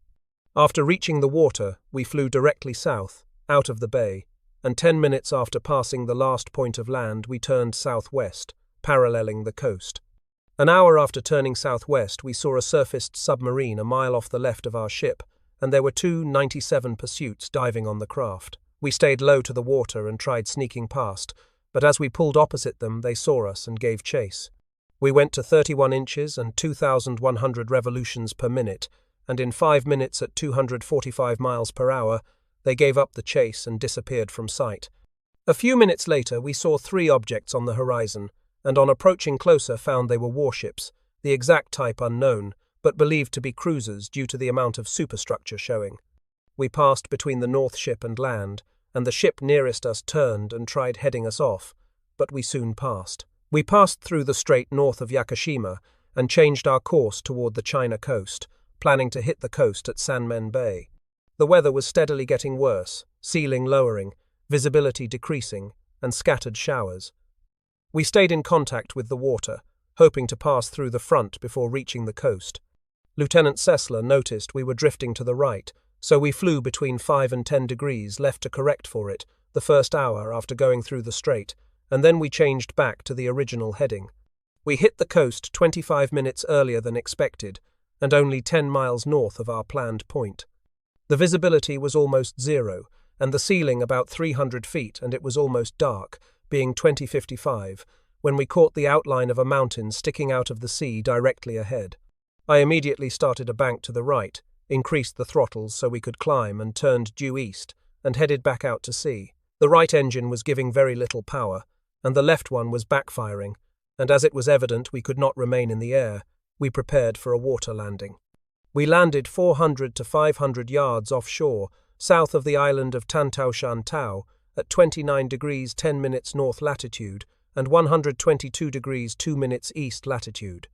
After reaching the water, we flew directly south, out of the bay, and 10 minutes after passing the last point of land, we turned southwest, paralleling the coast. An hour after turning southwest, we saw a surfaced submarine a mile off the left of our ship, and there were two 97 Pursuits diving on the craft. We stayed low to the water and tried sneaking past, but as we pulled opposite them, they saw us and gave chase. We went to 31 inches and 2,100 revolutions per minute, and in 5 minutes at 245 miles per hour, they gave up the chase and disappeared from sight. A few minutes later, we saw 3 objects on the horizon, and on approaching closer found they were warships, the exact type unknown, but believed to be cruisers due to the amount of superstructure showing. We passed between the north ship and land, and the ship nearest us turned and tried heading us off, but we soon passed. We passed through the strait north of Yakushima and changed our course toward the China coast, planning to hit the coast at Sanmen Bay. The weather was steadily getting worse, ceiling lowering, visibility decreasing, and scattered showers. We stayed in contact with the water, hoping to pass through the front before reaching the coast. Lieutenant Sessler noticed we were drifting to the right, so we flew between 5 and 10 degrees left to correct for it the first hour after going through the strait, and then we changed back to the original heading. We hit the coast 25 minutes earlier than expected, and only 10 miles north of our planned point. The visibility was almost zero, and the ceiling about 300 feet, and it was almost dark, being 20:55, when we caught the outline of a mountain sticking out of the sea directly ahead. I immediately started a bank to the right, increased the throttles so we could climb, and turned due east, and headed back out to sea. The right engine was giving very little power, and the left one was backfiring, and as it was evident we could not remain in the air, we prepared for a water landing. We landed 400 to 500 yards offshore, south of the island of Tantaoshan at 29 degrees 10 minutes north latitude and 122 degrees 2 minutes east latitude.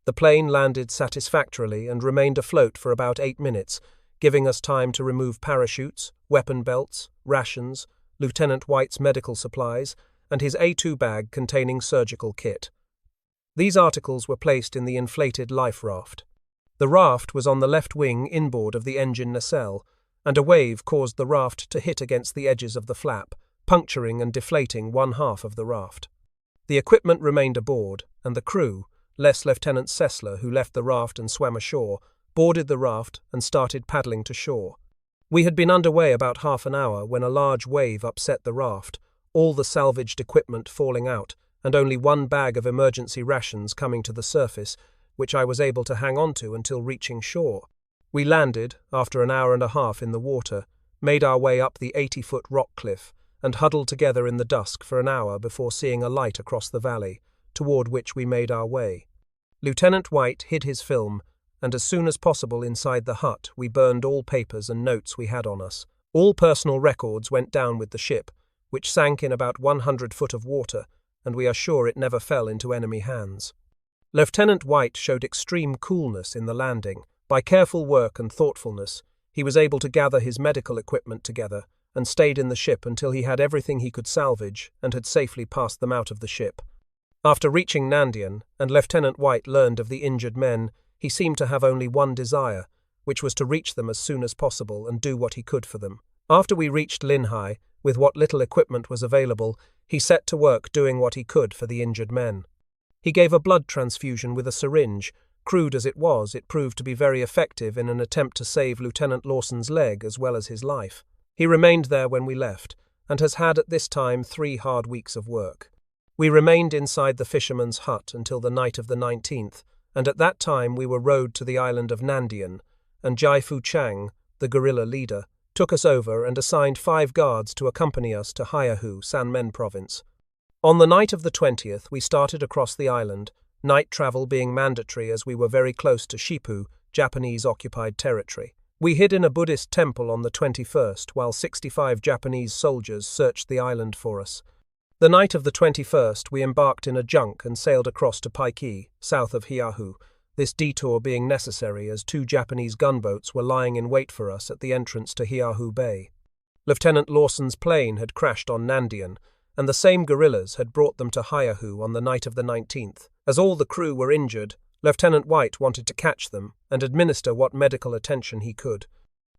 The plane landed satisfactorily and remained afloat for about 8 minutes, giving us time to remove parachutes, weapon belts, rations, Lieutenant White's medical supplies, and his A2 bag containing surgical kit. These articles were placed in the inflated life raft. The raft was on the left wing inboard of the engine nacelle, and a wave caused the raft to hit against the edges of the flap, puncturing and deflating one half of the raft. The equipment remained aboard, and the crew, less Lieutenant Sessler, who left the raft and swam ashore, boarded the raft and started paddling to shore. We had been underway about half an hour when a large wave upset the raft, all the salvaged equipment falling out, and only one bag of emergency rations coming to the surface, which I was able to hang on to until reaching shore. We landed, after an hour and a half in the water, made our way up the 80-foot rock cliff, and huddled together in the dusk for an hour before seeing a light across the valley, toward which we made our way. Lieutenant White hid his film, and as soon as possible inside the hut we burned all papers and notes we had on us. All personal records went down with the ship, which sank in about 100 foot of water, and we are sure it never fell into enemy hands. Lieutenant White showed extreme coolness in the landing. By careful work and thoughtfulness, he was able to gather his medical equipment together and stayed in the ship until he had everything he could salvage and had safely passed them out of the ship. After reaching Nandian, and Lieutenant White learned of the injured men, he seemed to have only one desire, which was to reach them as soon as possible and do what he could for them. After we reached Linhai, with what little equipment was available, he set to work doing what he could for the injured men. He gave a blood transfusion with a syringe. Crude as it was, it proved to be very effective in an attempt to save Lieutenant Lawson's leg as well as his life. He remained there when we left, and has had at this time 3 hard weeks of work. We remained inside the fisherman's hut until the night of the 19th, and at that time we were rowed to the island of Nandian, and Jai Fu Chang, the guerrilla leader, took us over and assigned 5 guards to accompany us to Haihu, Sanmen province. On the night of the 20th we started across the island, night travel being mandatory as we were very close to Shipu, Japanese-occupied territory. We hid in a Buddhist temple on the 21st while 65 Japanese soldiers searched the island for us. The night of the 21st we embarked in a junk and sailed across to Paiki, south of Haihu, this detour being necessary as 2 Japanese gunboats were lying in wait for us at the entrance to Haihu Bay. Lieutenant Lawson's plane had crashed on Nandian, and the same guerrillas had brought them to Haihu on the night of the 19th. As all the crew were injured, Lieutenant White wanted to catch them and administer what medical attention he could.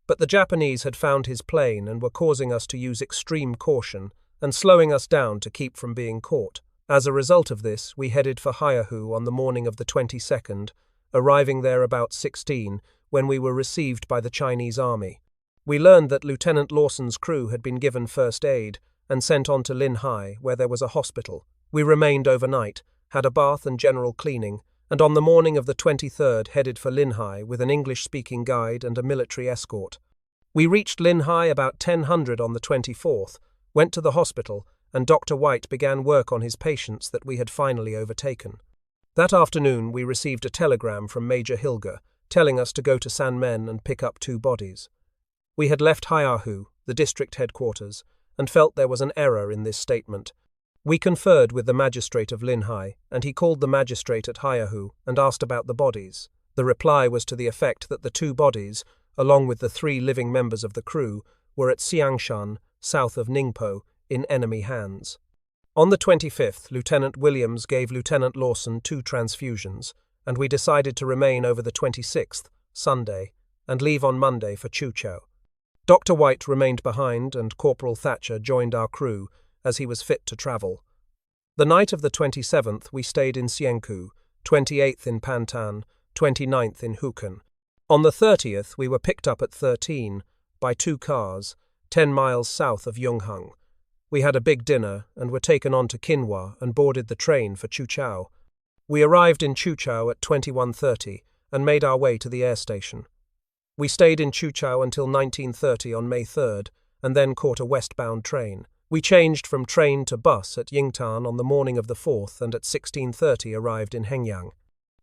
But the Japanese had found his plane and were causing us to use extreme caution and slowing us down to keep from being caught. As a result of this, we headed for Haihu on the morning of the 22nd, arriving there about 16 when we were received by the Chinese army. We learned that Lieutenant Lawson's crew had been given first aid and sent on to Linhai, where there was a hospital. We remained overnight, had a bath and general cleaning, and on the morning of the 23rd headed for Linhai with an English-speaking guide and a military escort. We reached Linhai about 10:00 on the 24th, went to the hospital, and Dr. White began work on his patients that we had finally overtaken. That afternoon we received a telegram from Major Hilger, telling us to go to Sanmen and pick up 2 bodies. We had left Haihu, the district headquarters, and felt there was an error in this statement. We conferred with the magistrate of Linhai, and he called the magistrate at Haihu and asked about the bodies. The reply was to the effect that the 2 bodies, along with the 3 living members of the crew, were at Xiangshan, south of Ningpo, in enemy hands. On the 25th, Lieutenant Williams gave Lieutenant Lawson 2 transfusions, and we decided to remain over the 26th, Sunday, and leave on Monday for Chuchao. Dr. White remained behind, and Corporal Thatcher joined our crew, as he was fit to travel. The night of the 27th we stayed in Xianku, 28th in Pantan, 29th in Hukan. On the 30th we were picked up at 13 by 2 cars, 10 miles south of Yunghang. We had a big dinner and were taken on to Qinhua and boarded the train for Chuchao. We arrived in Chuchao at 21:30 and made our way to the air station. We stayed in Chuchao until 19:30 on May 3rd and then caught a westbound train. We changed from train to bus at Yingtan on the morning of the 4th and at 16:30 arrived in Hengyang.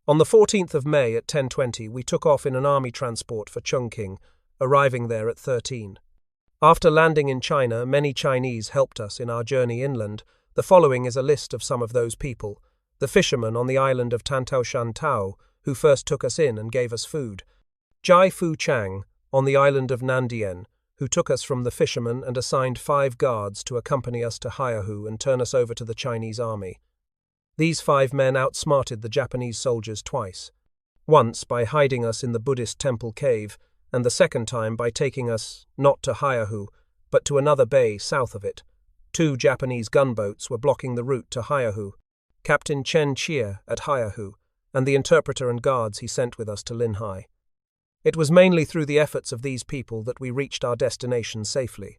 On the 14th of May at 10:20 we took off in an army transport for Chongqing, arriving there at 13. After landing in China, many Chinese helped us in our journey inland. The following is a list of some of those people. The fisherman on the island of Tantaoshan, who first took us in and gave us food. Jai Fu Chang, on the island of Nandien, who took us from the fishermen and assigned 5 guards to accompany us to Haihu and turn us over to the Chinese army. These 5 men outsmarted the Japanese soldiers twice. Once by hiding us in the Buddhist temple cave, and the second time by taking us not to Haihu, but to another bay south of it. 2 Japanese gunboats were blocking the route to Haihu. Captain Chen Chia at Haihu, and the interpreter and guards he sent with us to Linhai. It was mainly through the efforts of these people that we reached our destination safely.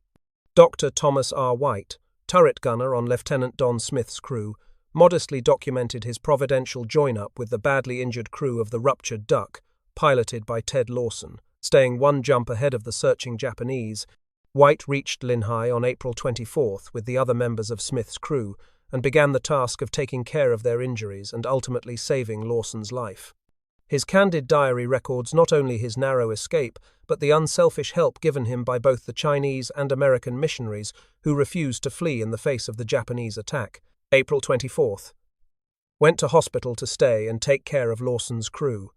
Dr. Thomas R. White, turret gunner on Lieutenant Don Smith's crew, modestly documented his providential join-up with the badly injured crew of the Ruptured Duck, piloted by Ted Lawson. Staying 1 jump ahead of the searching Japanese, White reached Linhai on April 24th with the other members of Smith's crew and began the task of taking care of their injuries and ultimately saving Lawson's life. His candid diary records not only his narrow escape, but the unselfish help given him by both the Chinese and American missionaries who refused to flee in the face of the Japanese attack. April 24th. Went to hospital to stay and take care of Lawson's crew.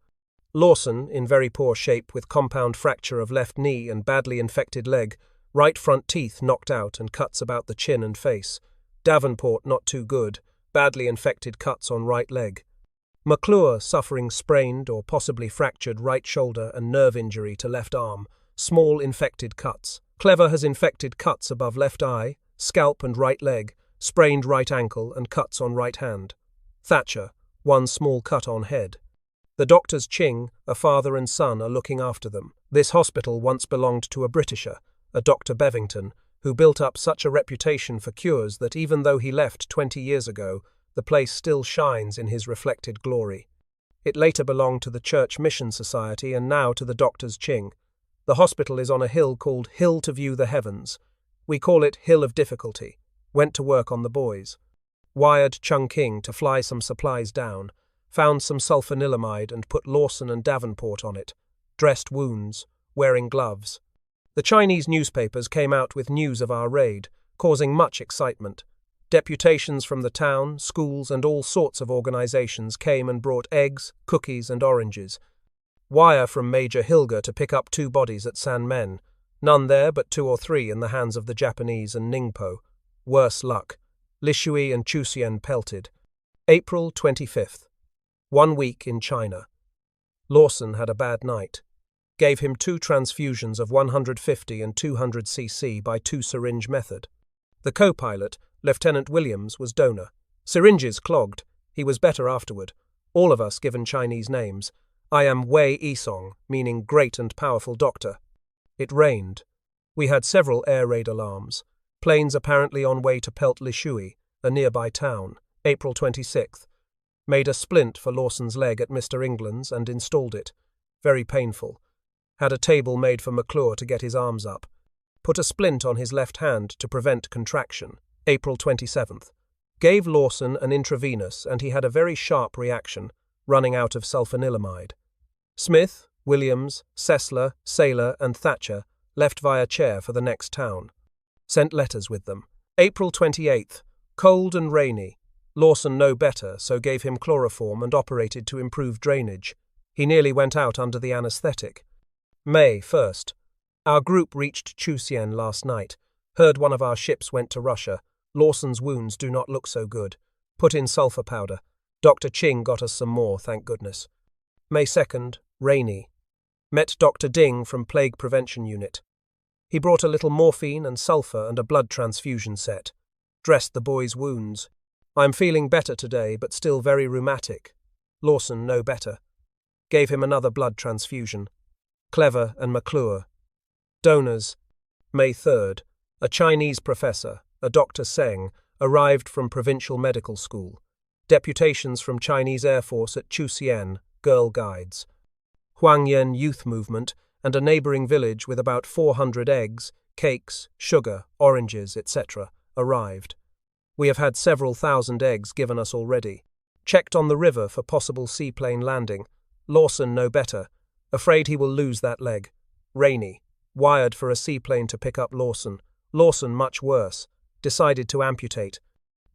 Lawson, in very poor shape with compound fracture of left knee and badly infected leg, right front teeth knocked out and cuts about the chin and face. Davenport not too good, badly infected cuts on right leg. McClure suffering sprained or possibly fractured right shoulder and nerve injury to left arm, small infected cuts. Clever has infected cuts above left eye, scalp and right leg, sprained right ankle and cuts on right hand. Thatcher, 1 small cut on head. The doctors Ching, a father and son, are looking after them. This hospital once belonged to a Britisher, a Dr. Bevington, who built up such a reputation for cures that even though he left 20 years ago, the place still shines in his reflected glory. It later belonged to the Church Mission Society and now to the Doctors Ching. The hospital is on a hill called Hill to View the Heavens. We call it Hill of Difficulty. Went to work on the boys. Wired Chongqing to fly some supplies down. Found some sulfanilamide and put Lawson and Davenport on it. Dressed wounds. Wearing gloves. The Chinese newspapers came out with news of our raid, causing much excitement. Deputations from the town, schools and all sorts of organizations came and brought eggs, cookies and oranges. Wire from Major Hilger to pick up 2 bodies at San Men. None there but 2 or 3 in the hands of the Japanese and Ningpo. Worse luck. Lishui and Chusian pelted. April 25th. 1 week in China. Lawson had a bad night. Gave him 2 transfusions of 150 and 200 cc by 2 syringe method. The co-pilot, Lieutenant Williams, was donor. Syringes clogged. He was better afterward. All of us given Chinese names. I am Wei Yisong, meaning great and powerful doctor. It rained. We had several air raid alarms. Planes apparently on way to pelt Lishui, a nearby town. April 26th. Made a splint for Lawson's leg at Mr. England's and installed it. Very painful. Had a table made for McClure to get his arms up. Put a splint on his left hand to prevent contraction. April 27th. Gave Lawson an intravenous and he had a very sharp reaction, running out of sulfanilamide. Smith, Williams, Sessler, Saylor and Thatcher left via chair for the next town. Sent letters with them. April 28th. Cold and rainy. Lawson no better, so gave him chloroform and operated to improve drainage. He nearly went out under the anesthetic. May 1st. Our group reached Chusian last night. Heard one of our ships went to Russia. Lawson's wounds do not look so good. Put in sulfur powder. Dr. Ching got us some more, thank goodness. May 2nd. Rainy. Met Dr. Ding from Plague Prevention Unit. He brought a little morphine and sulfur and a blood transfusion set. Dressed the boy's wounds. I'm feeling better today, but still very rheumatic. Lawson no better. Gave him another blood transfusion. Clever and McClure. Donors. May 3rd. A Chinese professor, a Dr. Seng, arrived from Provincial Medical School. Deputations from Chinese Air Force at Chusian, Girl Guides. Huangyan Youth Movement and a neighboring village with about 400 eggs, cakes, sugar, oranges, etc. arrived. We have had several thousand eggs given us already. Checked on the river for possible seaplane landing. Lawson no better. Afraid he will lose that leg. Rainy. Wired for a seaplane to pick up Lawson. Lawson much worse. Decided to amputate.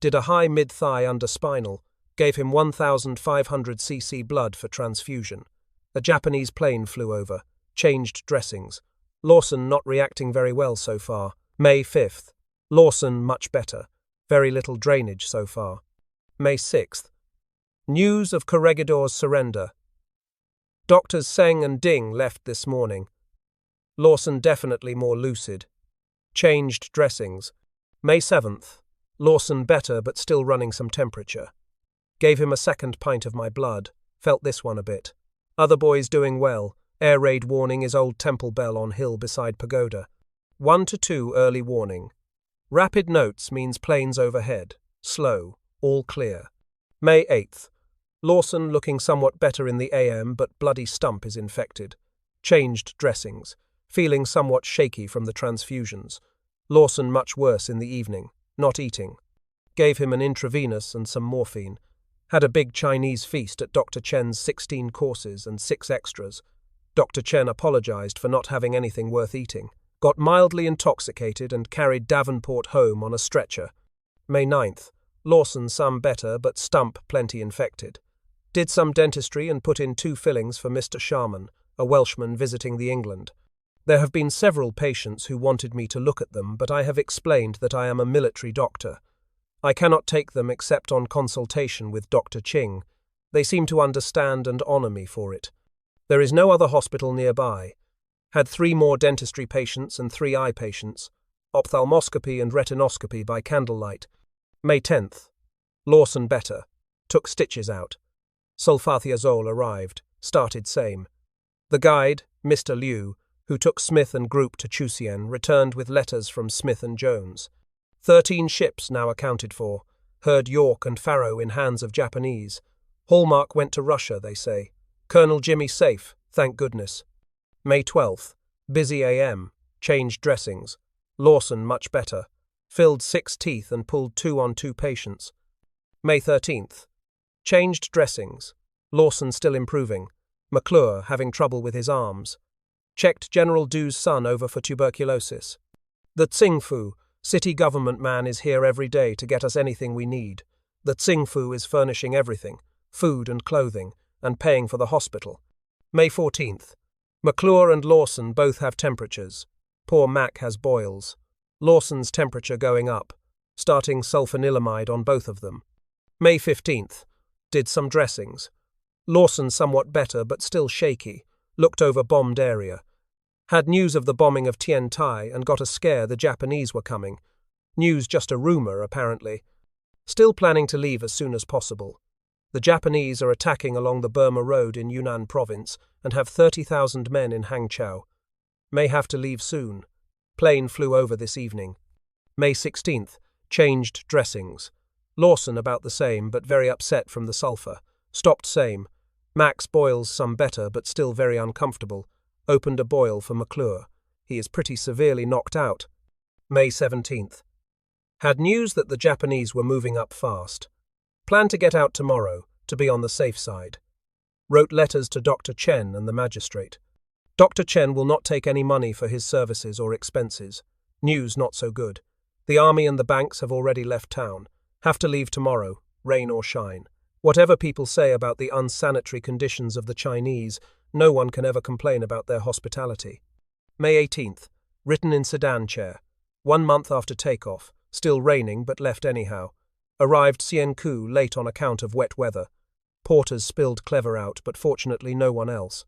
Did a high mid-thigh underspinal. Gave him 1,500 cc blood for transfusion. A Japanese plane flew over. Changed dressings. Lawson not reacting very well so far. May 5th. Lawson much better. Very little drainage so far. May 6th. News of Corregidor's surrender. Doctors Seng and Ding left this morning. Lawson definitely more lucid. Changed dressings. May 7th. Lawson better but still running some temperature. Gave him a second pint of my blood. Felt this one a bit. Other boys doing well. Air raid warning is Old Temple Bell on hill beside pagoda. 1 to 2 early warning. Rapid notes means planes overhead. Slow. All clear. May 8th. Lawson looking somewhat better in the AM, but bloody stump is infected. Changed dressings. Feeling somewhat shaky from the transfusions. Lawson much worse in the evening. Not eating. Gave him an intravenous and some morphine. Had a big Chinese feast at Dr. Chen's 16 courses and 6 extras. Dr. Chen apologized for not having anything worth eating. Got mildly intoxicated and carried Davenport home on a stretcher. May 9th. Lawson some better, but stump plenty infected. Did some dentistry and put in 2 fillings for Mr. Sharman, a Welshman visiting the England. There have been several patients who wanted me to look at them, but I have explained that I am a military doctor. I cannot take them except on consultation with Dr. Qing. They seem to understand and honor me for it. There is no other hospital nearby. Had 3 more dentistry patients and 3 eye patients. Ophthalmoscopy and retinoscopy by candlelight. May 10th. Lawson better. Took stitches out. Sulfathiazole arrived. Started same. The guide, Mr. Liu, who took Smith and group to Chusien, returned with letters from Smith and Jones. 13 ships now accounted for. Heard York and Faro in hands of Japanese. Hallmark went to Russia, they say. Colonel Jimmy safe, thank goodness. May 12th. Busy AM. Changed dressings. Lawson much better. Filled 6 teeth and pulled 2 on 2 patients. May 13th. Changed dressings. Lawson still improving. McClure having trouble with his arms. Checked General Du's son over for tuberculosis. The Tsingfu, city government man, is here every day to get us anything we need. The Tsingfu is furnishing everything, food and clothing, and paying for the hospital. May 14th. McClure and Lawson both have temperatures. Poor Mac has boils. Lawson's temperature going up. Starting sulfanilamide on both of them. May 15th. Did some dressings. Lawson somewhat better but still shaky. Looked over bombed area. Had news of the bombing of Tien Tai and got a scare the Japanese were coming. News just a rumor, apparently. Still planning to leave as soon as possible. The Japanese are attacking along the Burma Road in Yunnan province and have 30,000 men in Hangzhou. May have to leave soon. Plane flew over this evening. May 16th. Changed dressings. Lawson about the same but very upset from the sulfur. Stopped same. Max boils some better but still very uncomfortable. Opened a boil for McClure. He is pretty severely knocked out. May 17th. Had news that the Japanese were moving up fast. Plan to get out tomorrow, to be on the safe side. Wrote letters to Dr. Chen and the magistrate. Dr. Chen will not take any money for his services or expenses. News not so good. The army and the banks have already left town. Have to leave tomorrow, rain or shine. Whatever people say about the unsanitary conditions of the Chinese, no one can ever complain about their hospitality. May 18th. Written in sedan chair. 1 month after takeoff. Still raining but left anyhow. Arrived Sienku late on account of wet weather. Porters spilled clever out, but fortunately no one else.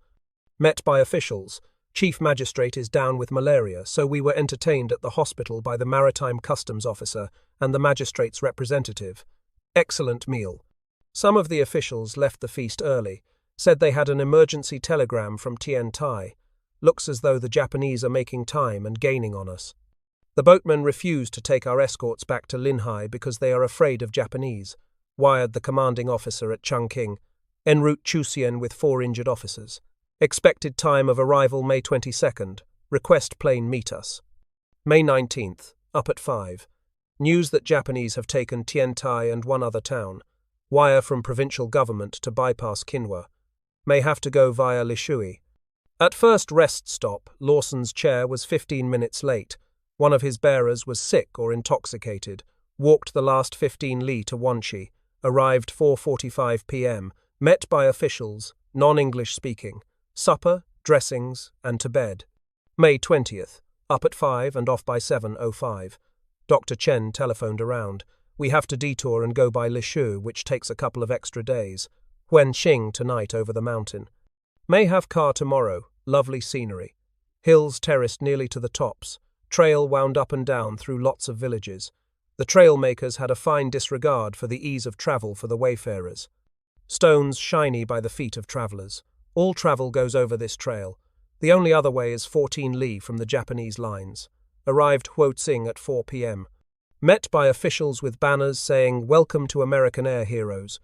Met by officials. Chief Magistrate is down with malaria, so we were entertained at the hospital by the Maritime Customs Officer and the Magistrate's representative. Excellent meal. Some of the officials left the feast early, said they had an emergency telegram from Tien Tai. Looks as though the Japanese are making time and gaining on us. The boatmen refused to take our escorts back to Linhai because they are afraid of Japanese. Wired the commanding officer at Chongqing. En route Chusien with 4 injured officers. Expected time of arrival May 22nd. Request plane meet us. May 19th. Up at 5. News that Japanese have taken Tien Tai and 1 other town. Wire from provincial government to bypass Kinwa. May have to go via Lishui. At first rest stop, Lawson's chair was 15 minutes late. One of his bearers was sick or intoxicated. Walked the last 15 li to Wanchi. Arrived 4:45 p.m. Met by officials, non-English speaking. Supper, dressings, and to bed. May 20th. Up at 5 and off by 7:05. Dr. Chen telephoned around. We have to detour and go by Lishu, which takes a couple of extra days. Wenqing tonight over the mountain. May have car tomorrow. Lovely scenery. Hills terraced nearly to the tops. Trail wound up and down through lots of villages. The trail makers had a fine disregard for the ease of travel for the wayfarers. Stones shiny by the feet of travellers. All travel goes over this trail. The only other way is 14 li from the Japanese lines. Arrived Huoxing at 4 p.m. Met by officials with banners saying, "Welcome to American Air Heroes."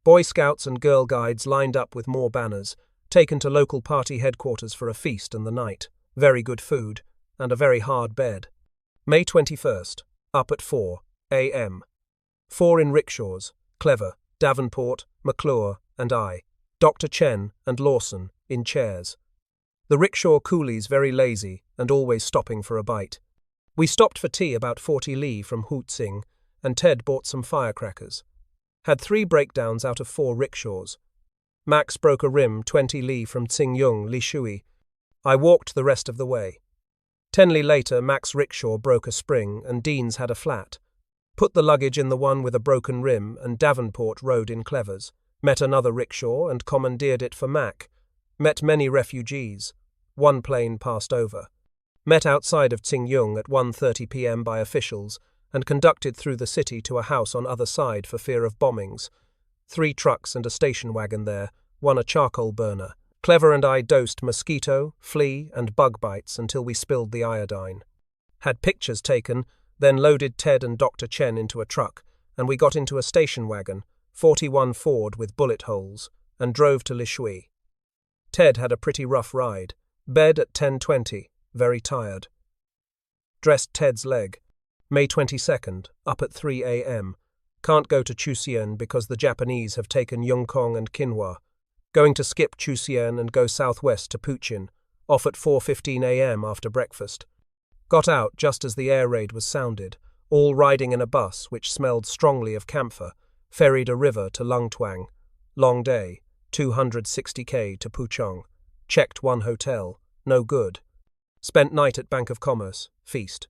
Boy Scouts and Girl Guides lined up with more banners, taken to local party headquarters for a feast and the night. Very good food, and a very hard bed. May 21st. Up at 4 a.m. 4 in rickshaws, Clever, Davenport, McClure, and I. Dr. Chen and Lawson, in chairs. The rickshaw coolies very lazy and always stopping for a bite. We stopped for tea about 40 li from Huoxing, and Ted bought some firecrackers. Had 3 breakdowns out of 4 rickshaws. Max broke a rim 20 li from Tsingyung, Lishui. I walked the rest of the way. 10 li later, Mac's rickshaw broke a spring and Dean's had a flat. Put the luggage in the one with a broken rim and Davenport rode in Clever's. Met another rickshaw and commandeered it for Mac. Met many refugees. One plane passed over. Met outside of Tsingyung at 1:30 p.m. by officials and conducted through the city to a house on other side for fear of bombings. 3 trucks and a station wagon there, one a charcoal burner. Clever and I dosed mosquito, flea, and bug bites until we spilled the iodine. Had pictures taken, then loaded Ted and Dr. Chen into a truck, and we got into a station wagon, 41 Ford with bullet holes, and drove to Lishui. Ted had a pretty rough ride. Bed at 10:20, very tired. Dressed Ted's leg. May 22nd, up at 3 a.m. Can't go to Chusien because the Japanese have taken Yongkong and Qinhua. Going to skip Chusien and go southwest to Puchin, off at 4:15 a.m. after breakfast. Got out just as the air raid was sounded, all riding in a bus which smelled strongly of camphor, ferried a river to Lungtuang. Long day, 260 to Puchong. Checked 1 hotel, no good. Spent night at Bank of Commerce, feast.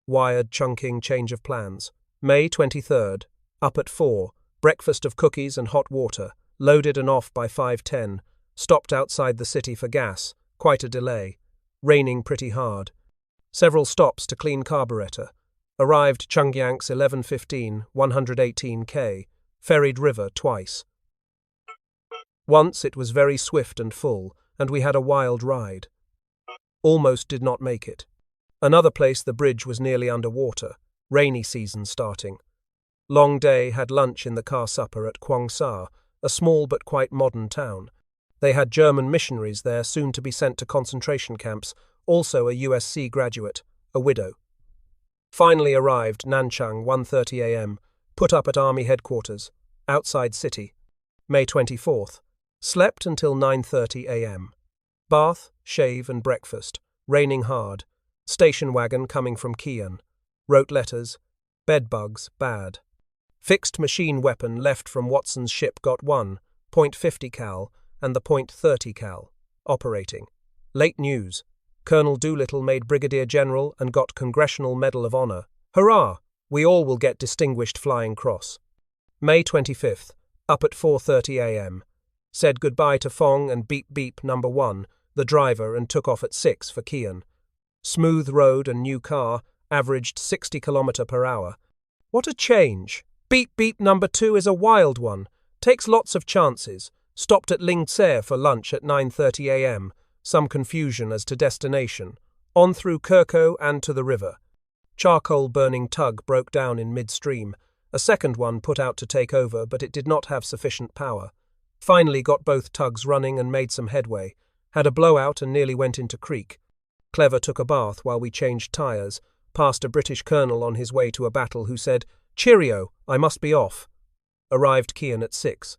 Wired Chongqing change of plans. May 23rd, up at 4, breakfast of cookies and hot water, loaded and off by 5:10, stopped outside the city for gas, quite a delay. Raining pretty hard. Several stops to clean carburetor. Arrived Chongqing's 11:15, 118 k, ferried river twice. Once it was very swift and full, and we had a wild ride. Almost did not make it. Another place the bridge was nearly underwater, rainy season starting. Long day, had lunch in the car supper at Kwangsha, a small but quite modern town. They had German missionaries there soon to be sent to concentration camps, also a USC graduate, a widow. Finally arrived Nanchang 1:30 a.m., put up at Army headquarters, outside city. May 24th. Slept until 9:30 a.m. Bath, shave and breakfast. Raining hard. Station wagon coming from Kian. Wrote letters. Bed bugs, bad. Fixed machine weapon left from Watson's ship got 1, .50 cal, and the .30 cal. Operating. Late news. Colonel Doolittle made Brigadier General and got Congressional Medal of Honor. Hurrah! We all will get Distinguished Flying Cross. May 25th. Up at 4:30 a.m. Said goodbye to Fong and Beep Beep number 1, the driver, and took off at 6 for Kian. Smooth road and new car, averaged 60 km per hour. What a change! Beep Beep number 2 is a wild one, takes lots of chances. Stopped at Lingtse for lunch at 9:30 a.m. Some confusion as to destination. On through Kirko and to the river. Charcoal burning tug broke down in midstream. A second one put out to take over, but it did not have sufficient power. Finally got both tugs running and made some headway. Had a blowout and nearly went into creek. Clever took a bath while we changed tyres. Passed a British colonel on his way to a battle who said, "Cheerio, I must be off." Arrived Kian at 6.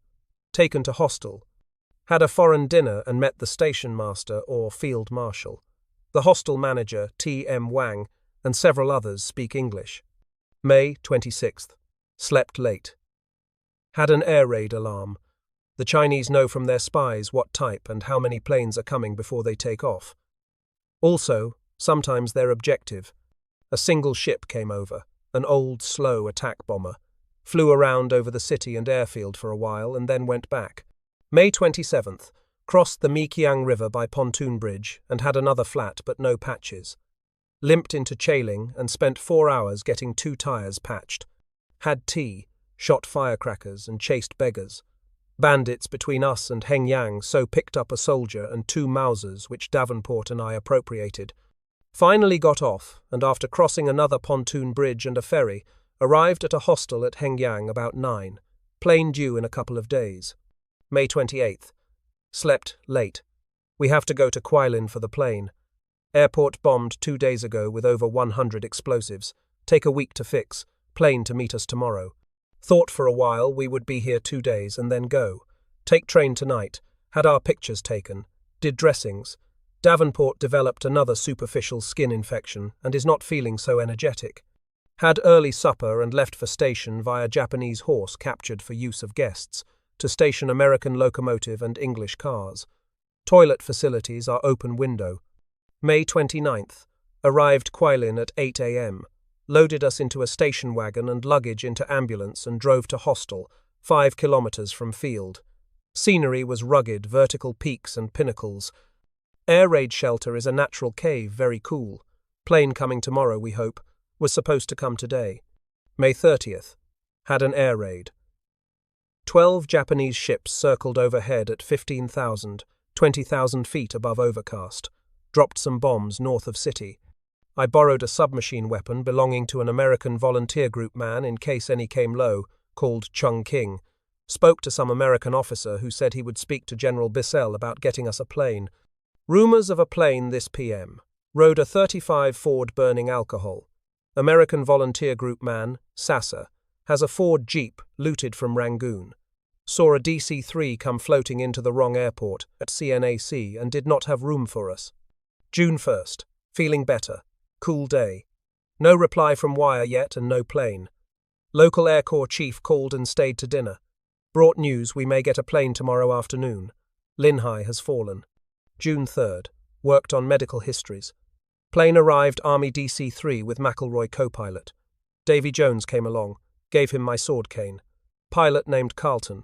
Taken to hostel. Had a foreign dinner and met the station master or field marshal. The hostel manager, T.M. Wang, and several others speak English. May 26th. Slept late. Had an air raid alarm. The Chinese know from their spies what type and how many planes are coming before they take off. Also, sometimes they're objective. A single ship came over, an old, slow attack bomber, flew around over the city and airfield for a while and then went back. May 27th. Crossed the Mikiang River by pontoon bridge and had another flat but no patches. Limped into Chongqing and spent 4 hours getting 2 tires patched. Had tea, shot firecrackers and chased beggars. Bandits between us and Hengyang so picked up a soldier and 2 Mausers which Davenport and I appropriated. Finally got off and after crossing another pontoon bridge and a ferry, arrived at a hostel at Hengyang about 9. Plane due in a couple of days. May 28th. Slept late. We have to go to Kuilin for the plane. Airport bombed 2 days ago with over 100 explosives. Take a week to fix. Plane to meet us tomorrow. Thought for a while we would be here 2 days and then go. Take train tonight. Had our pictures taken. Did dressings. Davenport developed another superficial skin infection and is not feeling so energetic. Had early supper and left for station via Japanese horse captured for use of guests, to station American locomotive and English cars. Toilet facilities are open window. May 29th. Arrived Kuilin at 8 a.m. Loaded us into a station wagon and luggage into ambulance and drove to hostel, 5 kilometers from field. Scenery was rugged, vertical peaks and pinnacles. Air raid shelter is a natural cave, very cool. Plane coming tomorrow, we hope. Was supposed to come today. May 30th. Had an air raid. 12 Japanese ships circled overhead at 15,000, 20,000 feet above overcast. Dropped some bombs north of city. I borrowed a submachine weapon belonging to an American volunteer group man in case any came low, called Chongqing. Spoke to some American officer who said he would speak to General Bissell about getting us a plane. Rumors of a plane this PM. Rode a 35 Ford burning alcohol. American volunteer group man, Sasser, has a Ford Jeep looted from Rangoon. Saw a DC-3 come floating into the wrong airport at CNAC and did not have room for us. June 1st. Feeling better. Cool day. No reply from wire yet and no plane. Local Air Corps chief called and stayed to dinner. Brought news we may get a plane tomorrow afternoon. Linhai has fallen. June 3rd. Worked on medical histories. Plane arrived Army DC-3 with McElroy co-pilot. Davy Jones came along. Gave him my sword cane. Pilot named Carlton.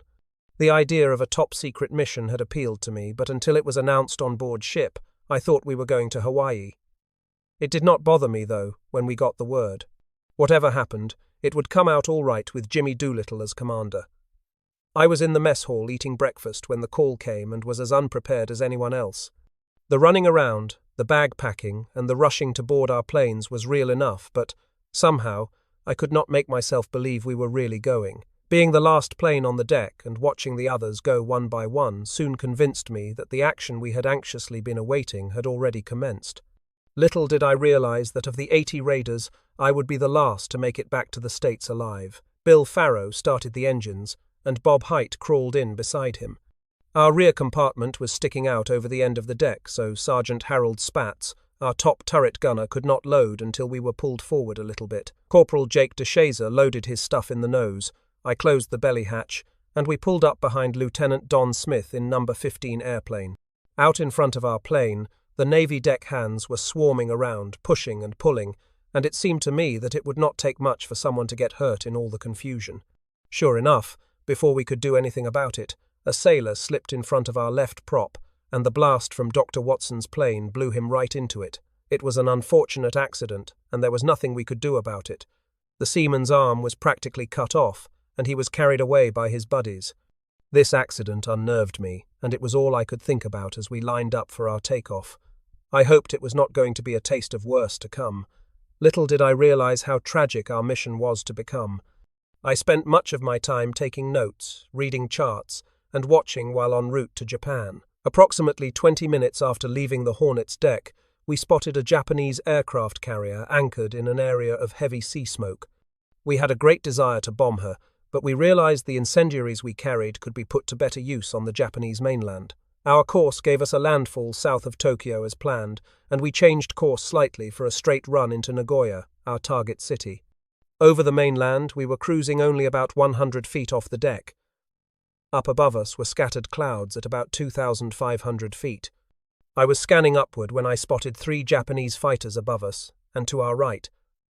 The idea of a top-secret mission had appealed to me, but until it was announced on board ship, I thought we were going to Hawaii. It did not bother me, though, when we got the word. Whatever happened, it would come out all right with Jimmy Doolittle as commander. I was in the mess hall eating breakfast when the call came and was as unprepared as anyone else. The running around, the bag packing, and the rushing to board our planes was real enough, but, somehow, I could not make myself believe we were really going. Being the last plane on the deck and watching the others go one by one soon convinced me that the action we had anxiously been awaiting had already commenced. Little did I realize that of the 80 raiders, I would be the last to make it back to the States alive. Bill Farrow started the engines, and Bob Height crawled in beside him. Our rear compartment was sticking out over the end of the deck, so Sergeant Harold Spatz, our top turret gunner, could not load until we were pulled forward a little bit. Corporal Jake DeShazer loaded his stuff in the nose. I closed the belly hatch, and we pulled up behind Lieutenant Don Smith in number 15 airplane. Out in front of our plane, the Navy deck hands were swarming around, pushing and pulling, and it seemed to me that it would not take much for someone to get hurt in all the confusion. Sure enough, before we could do anything about it, a sailor slipped in front of our left prop, and the blast from Dr. Watson's plane blew him right into it. It was an unfortunate accident, and there was nothing we could do about it. The seaman's arm was practically cut off, and he was carried away by his buddies. This accident unnerved me, and it was all I could think about as we lined up for our takeoff. I hoped it was not going to be a taste of worse to come. Little did I realize how tragic our mission was to become. I spent much of my time taking notes, reading charts, and watching while en route to Japan. Approximately 20 minutes after leaving the Hornet's deck, we spotted a Japanese aircraft carrier anchored in an area of heavy sea smoke. We had a great desire to bomb her, but we realized the incendiaries we carried could be put to better use on the Japanese mainland. Our course gave us a landfall south of Tokyo as planned, and we changed course slightly for a straight run into Nagoya, our target city. Over the mainland, we were cruising only about 100 feet off the deck. Up above us were scattered clouds at about 2,500 feet. I was scanning upward when I spotted 3 Japanese fighters above us, and to our right.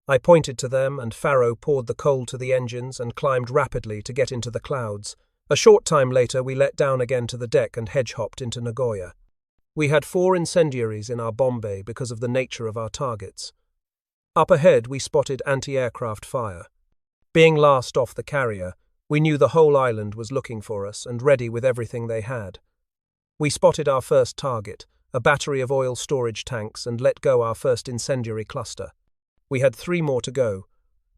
I pointed to them, and Faro poured the coal to the engines and climbed rapidly to get into the clouds. A short time later, we let down again to the deck and hedge-hopped into Nagoya. We had 4 incendiaries in our bomb bay because of the nature of our targets. Up ahead, we spotted anti-aircraft fire. Being last off the carrier, we knew the whole island was looking for us and ready with everything they had. We spotted our first target, a battery of oil storage tanks, and let go our first incendiary cluster. We had 3 more to go.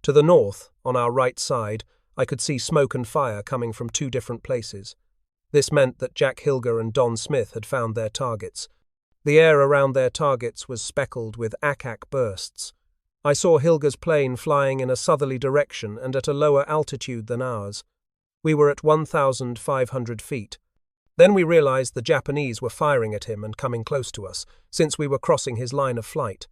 To the north, on our right side, I could see smoke and fire coming from 2 different places. This meant that Jack Hilger and Don Smith had found their targets. The air around their targets was speckled with ack-ack bursts. I saw Hilger's plane flying in a southerly direction and at a lower altitude than ours. We were at 1,500 feet. Then we realized the Japanese were firing at him and coming close to us, since we were crossing his line of flight.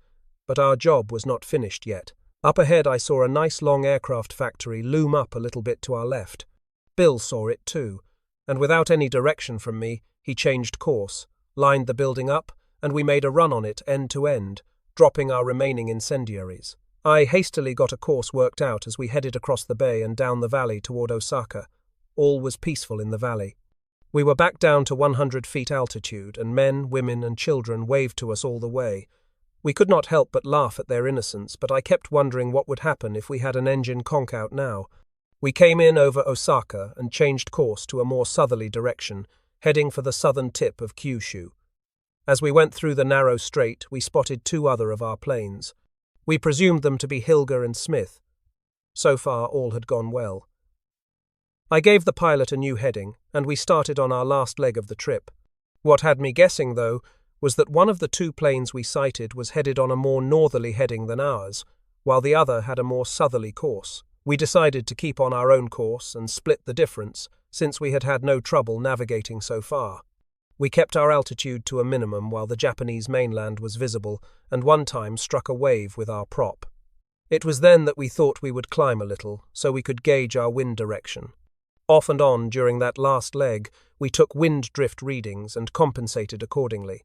But our job was not finished yet. Up ahead I saw a nice long aircraft factory loom up a little bit to our left. Bill saw it too, and without any direction from me, he changed course, lined the building up, and we made a run on it end to end, dropping our remaining incendiaries. I hastily got a course worked out as we headed across the bay and down the valley toward Osaka. All was peaceful in the valley. We were back down to 100 feet altitude, and men, women, and children waved to us all the way. We could not help but laugh at their innocence, but I kept wondering what would happen if we had an engine conk out now. We came in over Osaka and changed course to a more southerly direction, heading for the southern tip of Kyushu. As we went through the narrow strait, we spotted 2 other of our planes. We presumed them to be Hilger and Smith. So far, all had gone well. I gave the pilot a new heading, and we started on our last leg of the trip. What had me guessing, though, was that one of the 2 planes we sighted was headed on a more northerly heading than ours, while the other had a more southerly course. We decided to keep on our own course and split the difference, since we had had no trouble navigating so far. We kept our altitude to a minimum while the Japanese mainland was visible, and one time struck a wave with our prop. It was then that we thought we would climb a little, so we could gauge our wind direction. Off and on during that last leg, we took wind drift readings and compensated accordingly.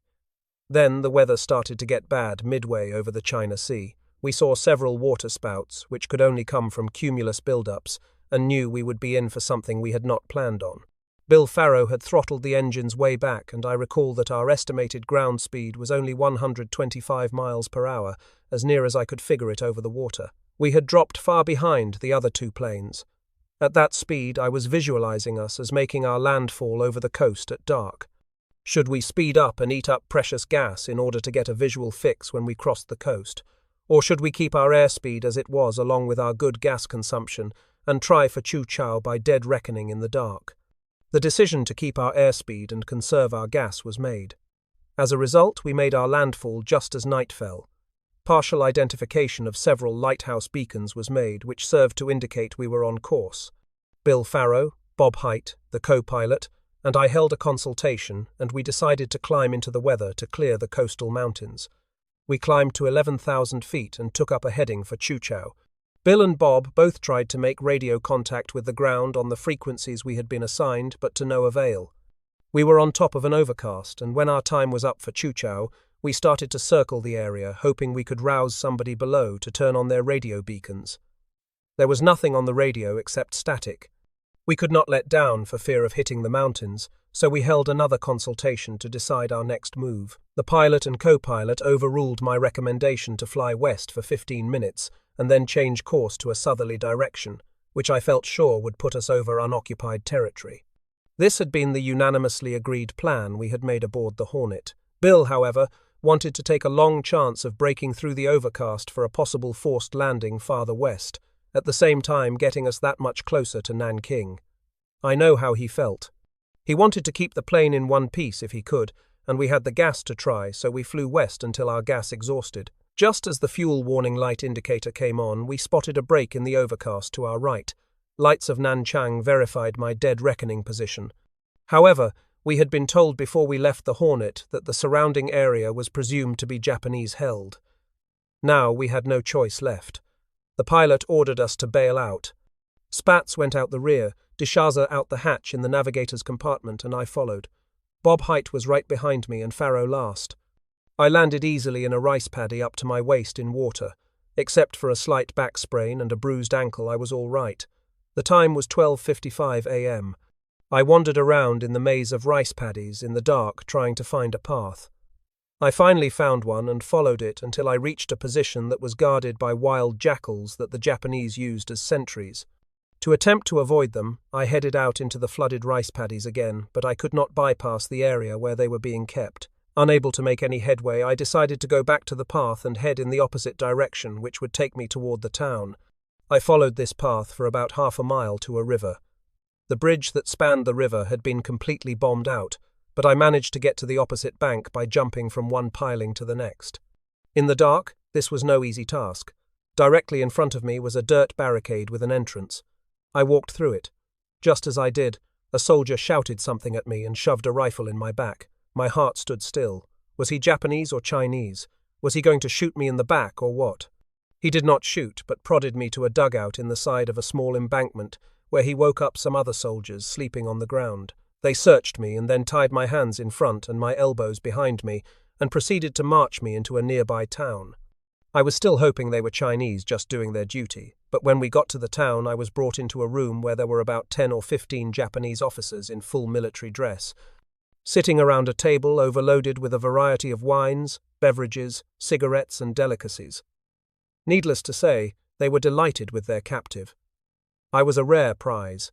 Then the weather started to get bad midway over the China Sea. We saw several water spouts, which could only come from cumulus build-ups, and knew we would be in for something we had not planned on. Bill Faro had throttled the engines way back, and I recall that our estimated ground speed was only 125 miles per hour, as near as I could figure it over the water. We had dropped far behind the other 2 planes. At that speed, I was visualizing us as making our landfall over the coast at dark. Should we speed up and eat up precious gas in order to get a visual fix when we crossed the coast? Or should we keep our airspeed as it was along with our good gas consumption and try for Chuchao by dead reckoning in the dark? The decision to keep our airspeed and conserve our gas was made. As a result, we made our landfall just as night fell. Partial identification of several lighthouse beacons was made, which served to indicate we were on course. Bill Faro, Bob Height, the co-pilot, and I held a consultation, and we decided to climb into the weather to clear the coastal mountains. We climbed to 11,000 feet and took up a heading for Chuchao. Bill and Bob both tried to make radio contact with the ground on the frequencies we had been assigned, but to no avail. We were on top of an overcast, and when our time was up for Chuchao, we started to circle the area, hoping we could rouse somebody below to turn on their radio beacons. There was nothing on the radio except static. We could not let down for fear of hitting the mountains, so we held another consultation to decide our next move. The pilot and co-pilot overruled my recommendation to fly west for 15 minutes and then change course to a southerly direction, which I felt sure would put us over unoccupied territory. This had been the unanimously agreed plan we had made aboard the Hornet. Bill, however, wanted to take a long chance of breaking through the overcast for a possible forced landing farther west, at the same time getting us that much closer to Nanking. I know how he felt. He wanted to keep the plane in one piece if he could, and we had the gas to try, so we flew west until our gas exhausted. Just as the fuel warning light indicator came on, we spotted a break in the overcast to our right. Lights of Nanchang verified my dead reckoning position. However, we had been told before we left the Hornet that the surrounding area was presumed to be Japanese-held. Now we had no choice left. The pilot ordered us to bail out. Spatz went out the rear, Deshaza out the hatch in the navigator's compartment, and I followed. Bob Height was right behind me and Farrow last. I landed easily in a rice paddy up to my waist in water. Except for a slight back sprain and a bruised ankle, I was all right. The time was 12:55 a.m. I wandered around in the maze of rice paddies in the dark, trying to find a path. I finally found one and followed it until I reached a position that was guarded by wild jackals that the Japanese used as sentries. To attempt to avoid them, I headed out into the flooded rice paddies again, but I could not bypass the area where they were being kept. Unable to make any headway, I decided to go back to the path and head in the opposite direction, which would take me toward the town. I followed this path for about half a mile to a river. The bridge that spanned the river had been completely bombed out, but I managed to get to the opposite bank by jumping from one piling to the next. In the dark, this was no easy task. Directly in front of me was a dirt barricade with an entrance. I walked through it. Just as I did, a soldier shouted something at me and shoved a rifle in my back. My heart stood still. Was he Japanese or Chinese? Was he going to shoot me in the back or what? He did not shoot, but prodded me to a dugout in the side of a small embankment, where he woke up some other soldiers sleeping on the ground. They searched me and then tied my hands in front and my elbows behind me and proceeded to march me into a nearby town. I was still hoping they were Chinese just doing their duty, but when we got to the town I was brought into a room where there were about 10 or 15 Japanese officers in full military dress, sitting around a table overloaded with a variety of wines, beverages, cigarettes and delicacies. Needless to say, they were delighted with their captive. I was a rare prize.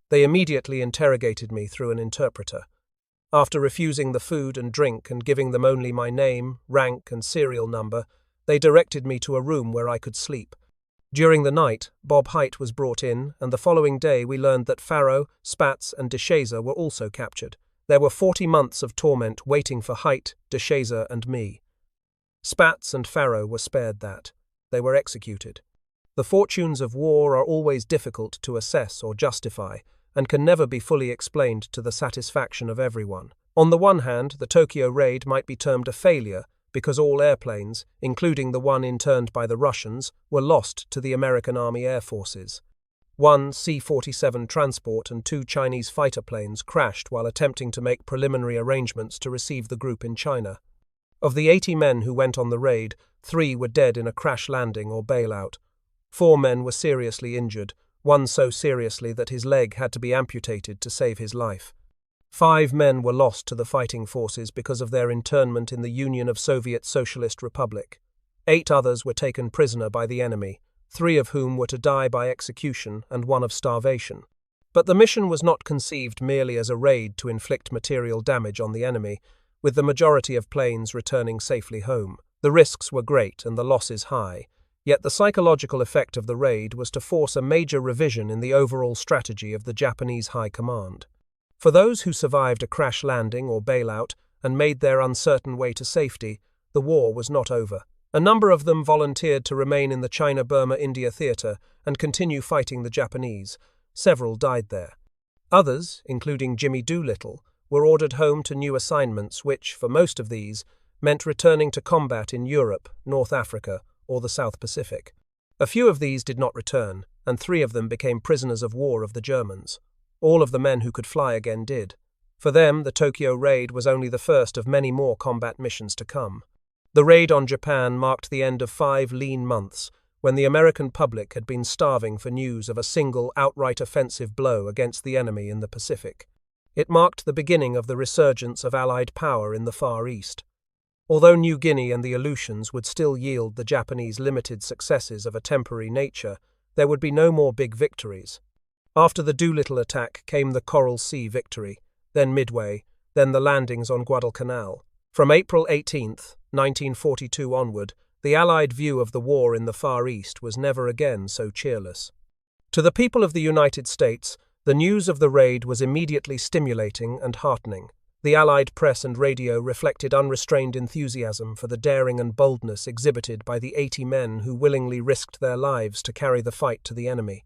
They immediately interrogated me through an interpreter. After refusing the food and drink and giving them only my name, rank and serial number, they directed me to a room where I could sleep. During the night, Bob Height was brought in, and the following day we learned that Farrow, Spatz and Deshaza were also captured. There were 40 months of torment waiting for Height, Deshaza and me. Spatz and Farrow were spared that. They were executed. The fortunes of war are always difficult to assess or justify, and can never be fully explained to the satisfaction of everyone. On the one hand, the Tokyo raid might be termed a failure because all airplanes, including the one interned by the Russians, were lost to the American Army Air Forces. One C-47 transport and 2 Chinese fighter planes crashed while attempting to make preliminary arrangements to receive the group in China. Of the 80 men who went on the raid, 3 were dead in a crash landing or bailout. 4 men were seriously injured, one so seriously that his leg had to be amputated to save his life. 5 men were lost to the fighting forces because of their internment in the Union of Soviet Socialist Republic. 8 others were taken prisoner by the enemy, 3 of whom were to die by execution and 1 of starvation. But the mission was not conceived merely as a raid to inflict material damage on the enemy, with the majority of planes returning safely home. The risks were great and the losses high, yet the psychological effect of the raid was to force a major revision in the overall strategy of the Japanese High Command. For those who survived a crash landing or bailout and made their uncertain way to safety, the war was not over. A number of them volunteered to remain in the China-Burma-India theatre and continue fighting the Japanese. Several died there. Others, including Jimmy Doolittle, were ordered home to new assignments which, for most of these, meant returning to combat in Europe, North Africa, or the South Pacific. A few of these did not return, and 3 of them became prisoners of war of the Germans. All of the men who could fly again did. For them, the Tokyo raid was only the first of many more combat missions to come. The raid on Japan marked the end of 5 lean months, when the American public had been starving for news of a single outright offensive blow against the enemy in the Pacific. It marked the beginning of the resurgence of Allied power in the Far East. Although New Guinea and the Aleutians would still yield the Japanese limited successes of a temporary nature, there would be no more big victories. After the Doolittle attack came the Coral Sea victory, then Midway, then the landings on Guadalcanal. From April 18, 1942 onward, the Allied view of the war in the Far East was never again so cheerless. To the people of the United States, the news of the raid was immediately stimulating and heartening. The Allied press and radio reflected unrestrained enthusiasm for the daring and boldness exhibited by the 80 men who willingly risked their lives to carry the fight to the enemy.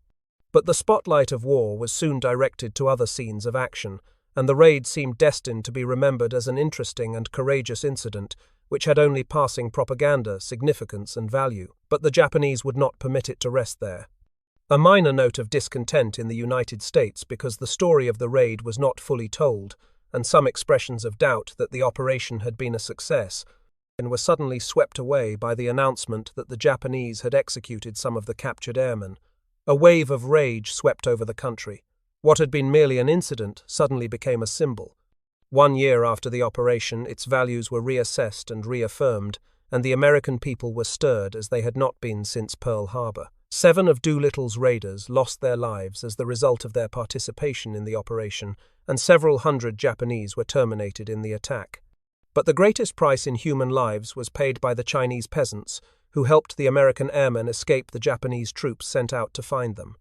But the spotlight of war was soon directed to other scenes of action, and the raid seemed destined to be remembered as an interesting and courageous incident, which had only passing propaganda, significance, and value. But the Japanese would not permit it to rest there. A minor note of discontent in the United States because the story of the raid was not fully told, and some expressions of doubt that the operation had been a success, and were suddenly swept away by the announcement that the Japanese had executed some of the captured airmen. A wave of rage swept over the country. What had been merely an incident suddenly became a symbol. 1 year after the operation, its values were reassessed and reaffirmed, and the American people were stirred as they had not been since Pearl Harbor. 7 of Doolittle's raiders lost their lives as the result of their participation in the operation, and several hundred Japanese were terminated in the attack. But the greatest price in human lives was paid by the Chinese peasants, who helped the American airmen escape the Japanese troops sent out to find them.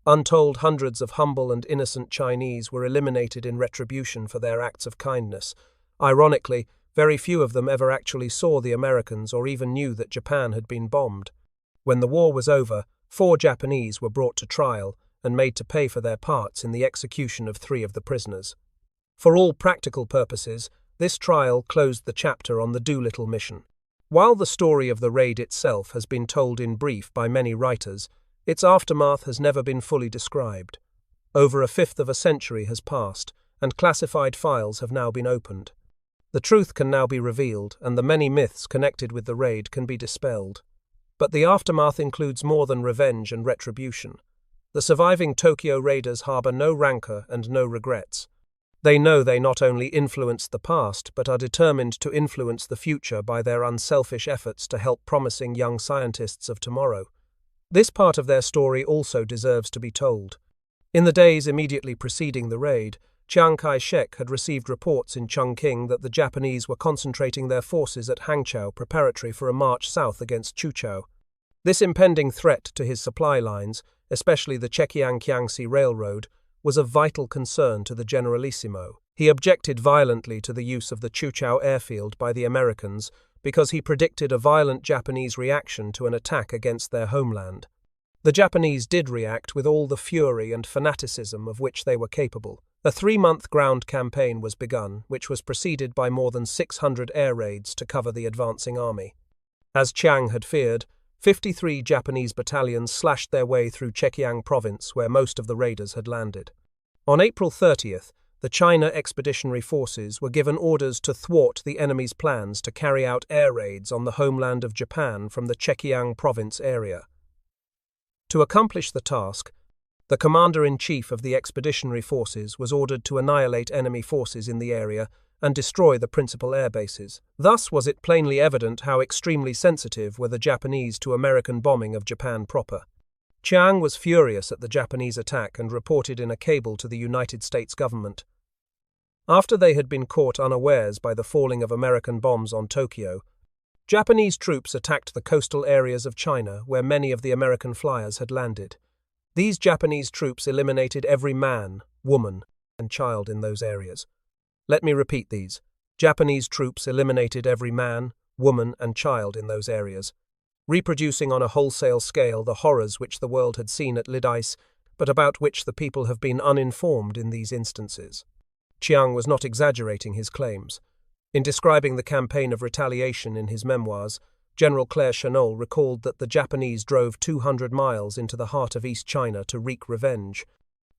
Untold hundreds of humble and innocent Chinese were eliminated in retribution for their acts of kindness. Ironically, very few of them ever actually saw the Americans or even knew that Japan had been bombed. When the war was over, 4 Japanese were brought to trial and made to pay for their parts in the execution of 3 of the prisoners. For all practical purposes, this trial closed the chapter on the Doolittle mission. While the story of the raid itself has been told in brief by many writers, its aftermath has never been fully described. Over 1/5 of a century has passed, and classified files have now been opened. The truth can now be revealed, and the many myths connected with the raid can be dispelled. But the aftermath includes more than revenge and retribution. The surviving Tokyo raiders harbor no rancor and no regrets. They know they not only influenced the past, but are determined to influence the future by their unselfish efforts to help promising young scientists of tomorrow. This part of their story also deserves to be told. In the days immediately preceding the raid, Chiang Kai-shek had received reports in Chongqing that the Japanese were concentrating their forces at Hangzhou preparatory for a march south against Chuchao. This impending threat to his supply lines, especially the Chongqing-Kiangsi Railroad, was of vital concern to the Generalissimo. He objected violently to the use of the Chuchao airfield by the Americans because he predicted a violent Japanese reaction to an attack against their homeland. The Japanese did react with all the fury and fanaticism of which they were capable. A 3-month ground campaign was begun, which was preceded by more than 600 air raids to cover the advancing army. As Chiang had feared, 53 Japanese battalions slashed their way through Zhejiang province, where most of the raiders had landed. On April 30th, the China Expeditionary Forces were given orders to thwart the enemy's plans to carry out air raids on the homeland of Japan from the Zhejiang province area. To accomplish the task, the commander-in-chief of the Expeditionary Forces was ordered to annihilate enemy forces in the area and destroy the principal air bases. Thus was it plainly evident how extremely sensitive were the Japanese to American bombing of Japan proper. Chiang was furious at the Japanese attack and reported in a cable to the United States government. After they had been caught unawares by the falling of American bombs on Tokyo, Japanese troops attacked the coastal areas of China where many of the American flyers had landed. These Japanese troops eliminated every man, woman, and child in those areas. Let me repeat these. Japanese troops eliminated every man, woman, and child in those areas, reproducing on a wholesale scale the horrors which the world had seen at Lidice, but about which the people have been uninformed in these instances. Chiang was not exaggerating his claims. In describing the campaign of retaliation in his memoirs, General Claire Chennault recalled that the Japanese drove 200 miles into the heart of East China to wreak revenge.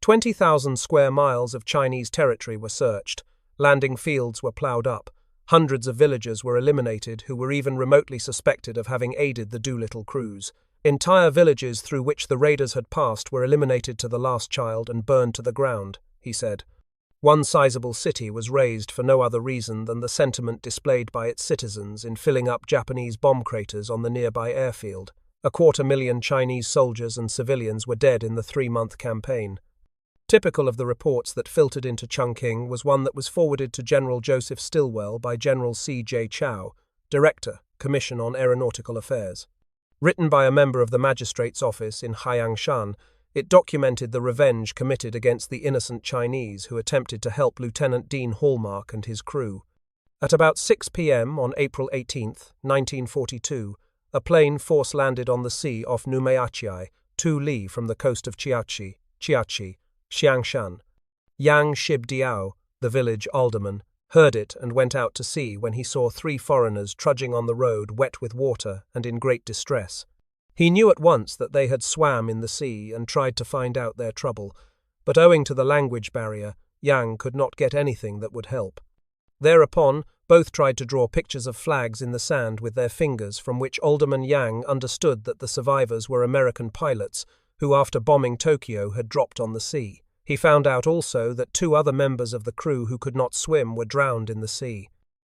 20,000 square miles of Chinese territory were searched, landing fields were ploughed up, hundreds of villagers were eliminated who were even remotely suspected of having aided the Doolittle cruise. Entire villages through which the raiders had passed were eliminated to the last child and burned to the ground, he said. One sizable city was razed for no other reason than the sentiment displayed by its citizens in filling up Japanese bomb craters on the nearby airfield. 250,000 Chinese soldiers and civilians were dead in the 3-month campaign. Typical of the reports that filtered into Chongqing was one that was forwarded to General Joseph Stilwell by General C.J. Chow, Director, Commission on Aeronautical Affairs. Written by a member of the magistrate's office in Haiyangshan, it documented the revenge committed against the innocent Chinese who attempted to help Lieutenant Dean Hallmark and his crew. At about 6 p.m. on April 18, 1942, a plane force-landed on the sea off Numayachiai, 2 li from the coast of Chiachi, Xiangshan. Yang Shibdiao, the village alderman, heard it and went out to see when he saw 3 foreigners trudging on the road wet with water and in great distress. He knew at once that they had swam in the sea and tried to find out their trouble, but owing to the language barrier, Yang could not get anything that would help. Thereupon, both tried to draw pictures of flags in the sand with their fingers, from which Alderman Yang understood that the survivors were American pilots who, after bombing Tokyo, had dropped on the sea. He found out also that 2 other members of the crew who could not swim were drowned in the sea.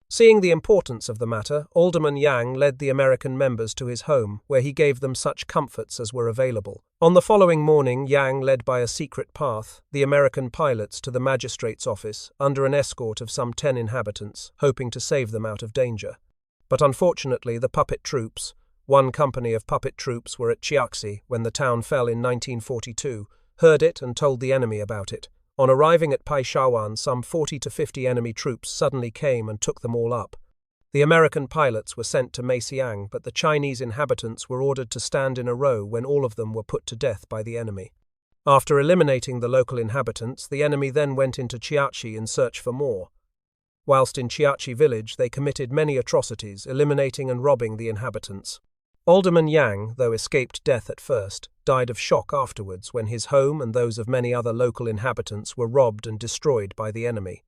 Seeing the importance of the matter, Alderman Yang led the American members to his home, where he gave them such comforts as were available. On the following morning, Yang led by a secret path the American pilots to the magistrate's office under an escort of some 10 inhabitants, hoping to save them out of danger. But unfortunately, the puppet troops, 1 company of puppet troops, were at Chiaxi when the town fell in 1942, heard it and told the enemy about it. On arriving at Paishawan, some 40 to 50 enemy troops suddenly came and took them all up. The American pilots were sent to Meixiang, but the Chinese inhabitants were ordered to stand in a row when all of them were put to death by the enemy. After eliminating the local inhabitants, the enemy then went into Chiachi in search for more. Whilst in Chiachi village, they committed many atrocities, eliminating and robbing the inhabitants. Alderman Yang, though escaped death at first, died of shock afterwards when his home and those of many other local inhabitants were robbed and destroyed by the enemy.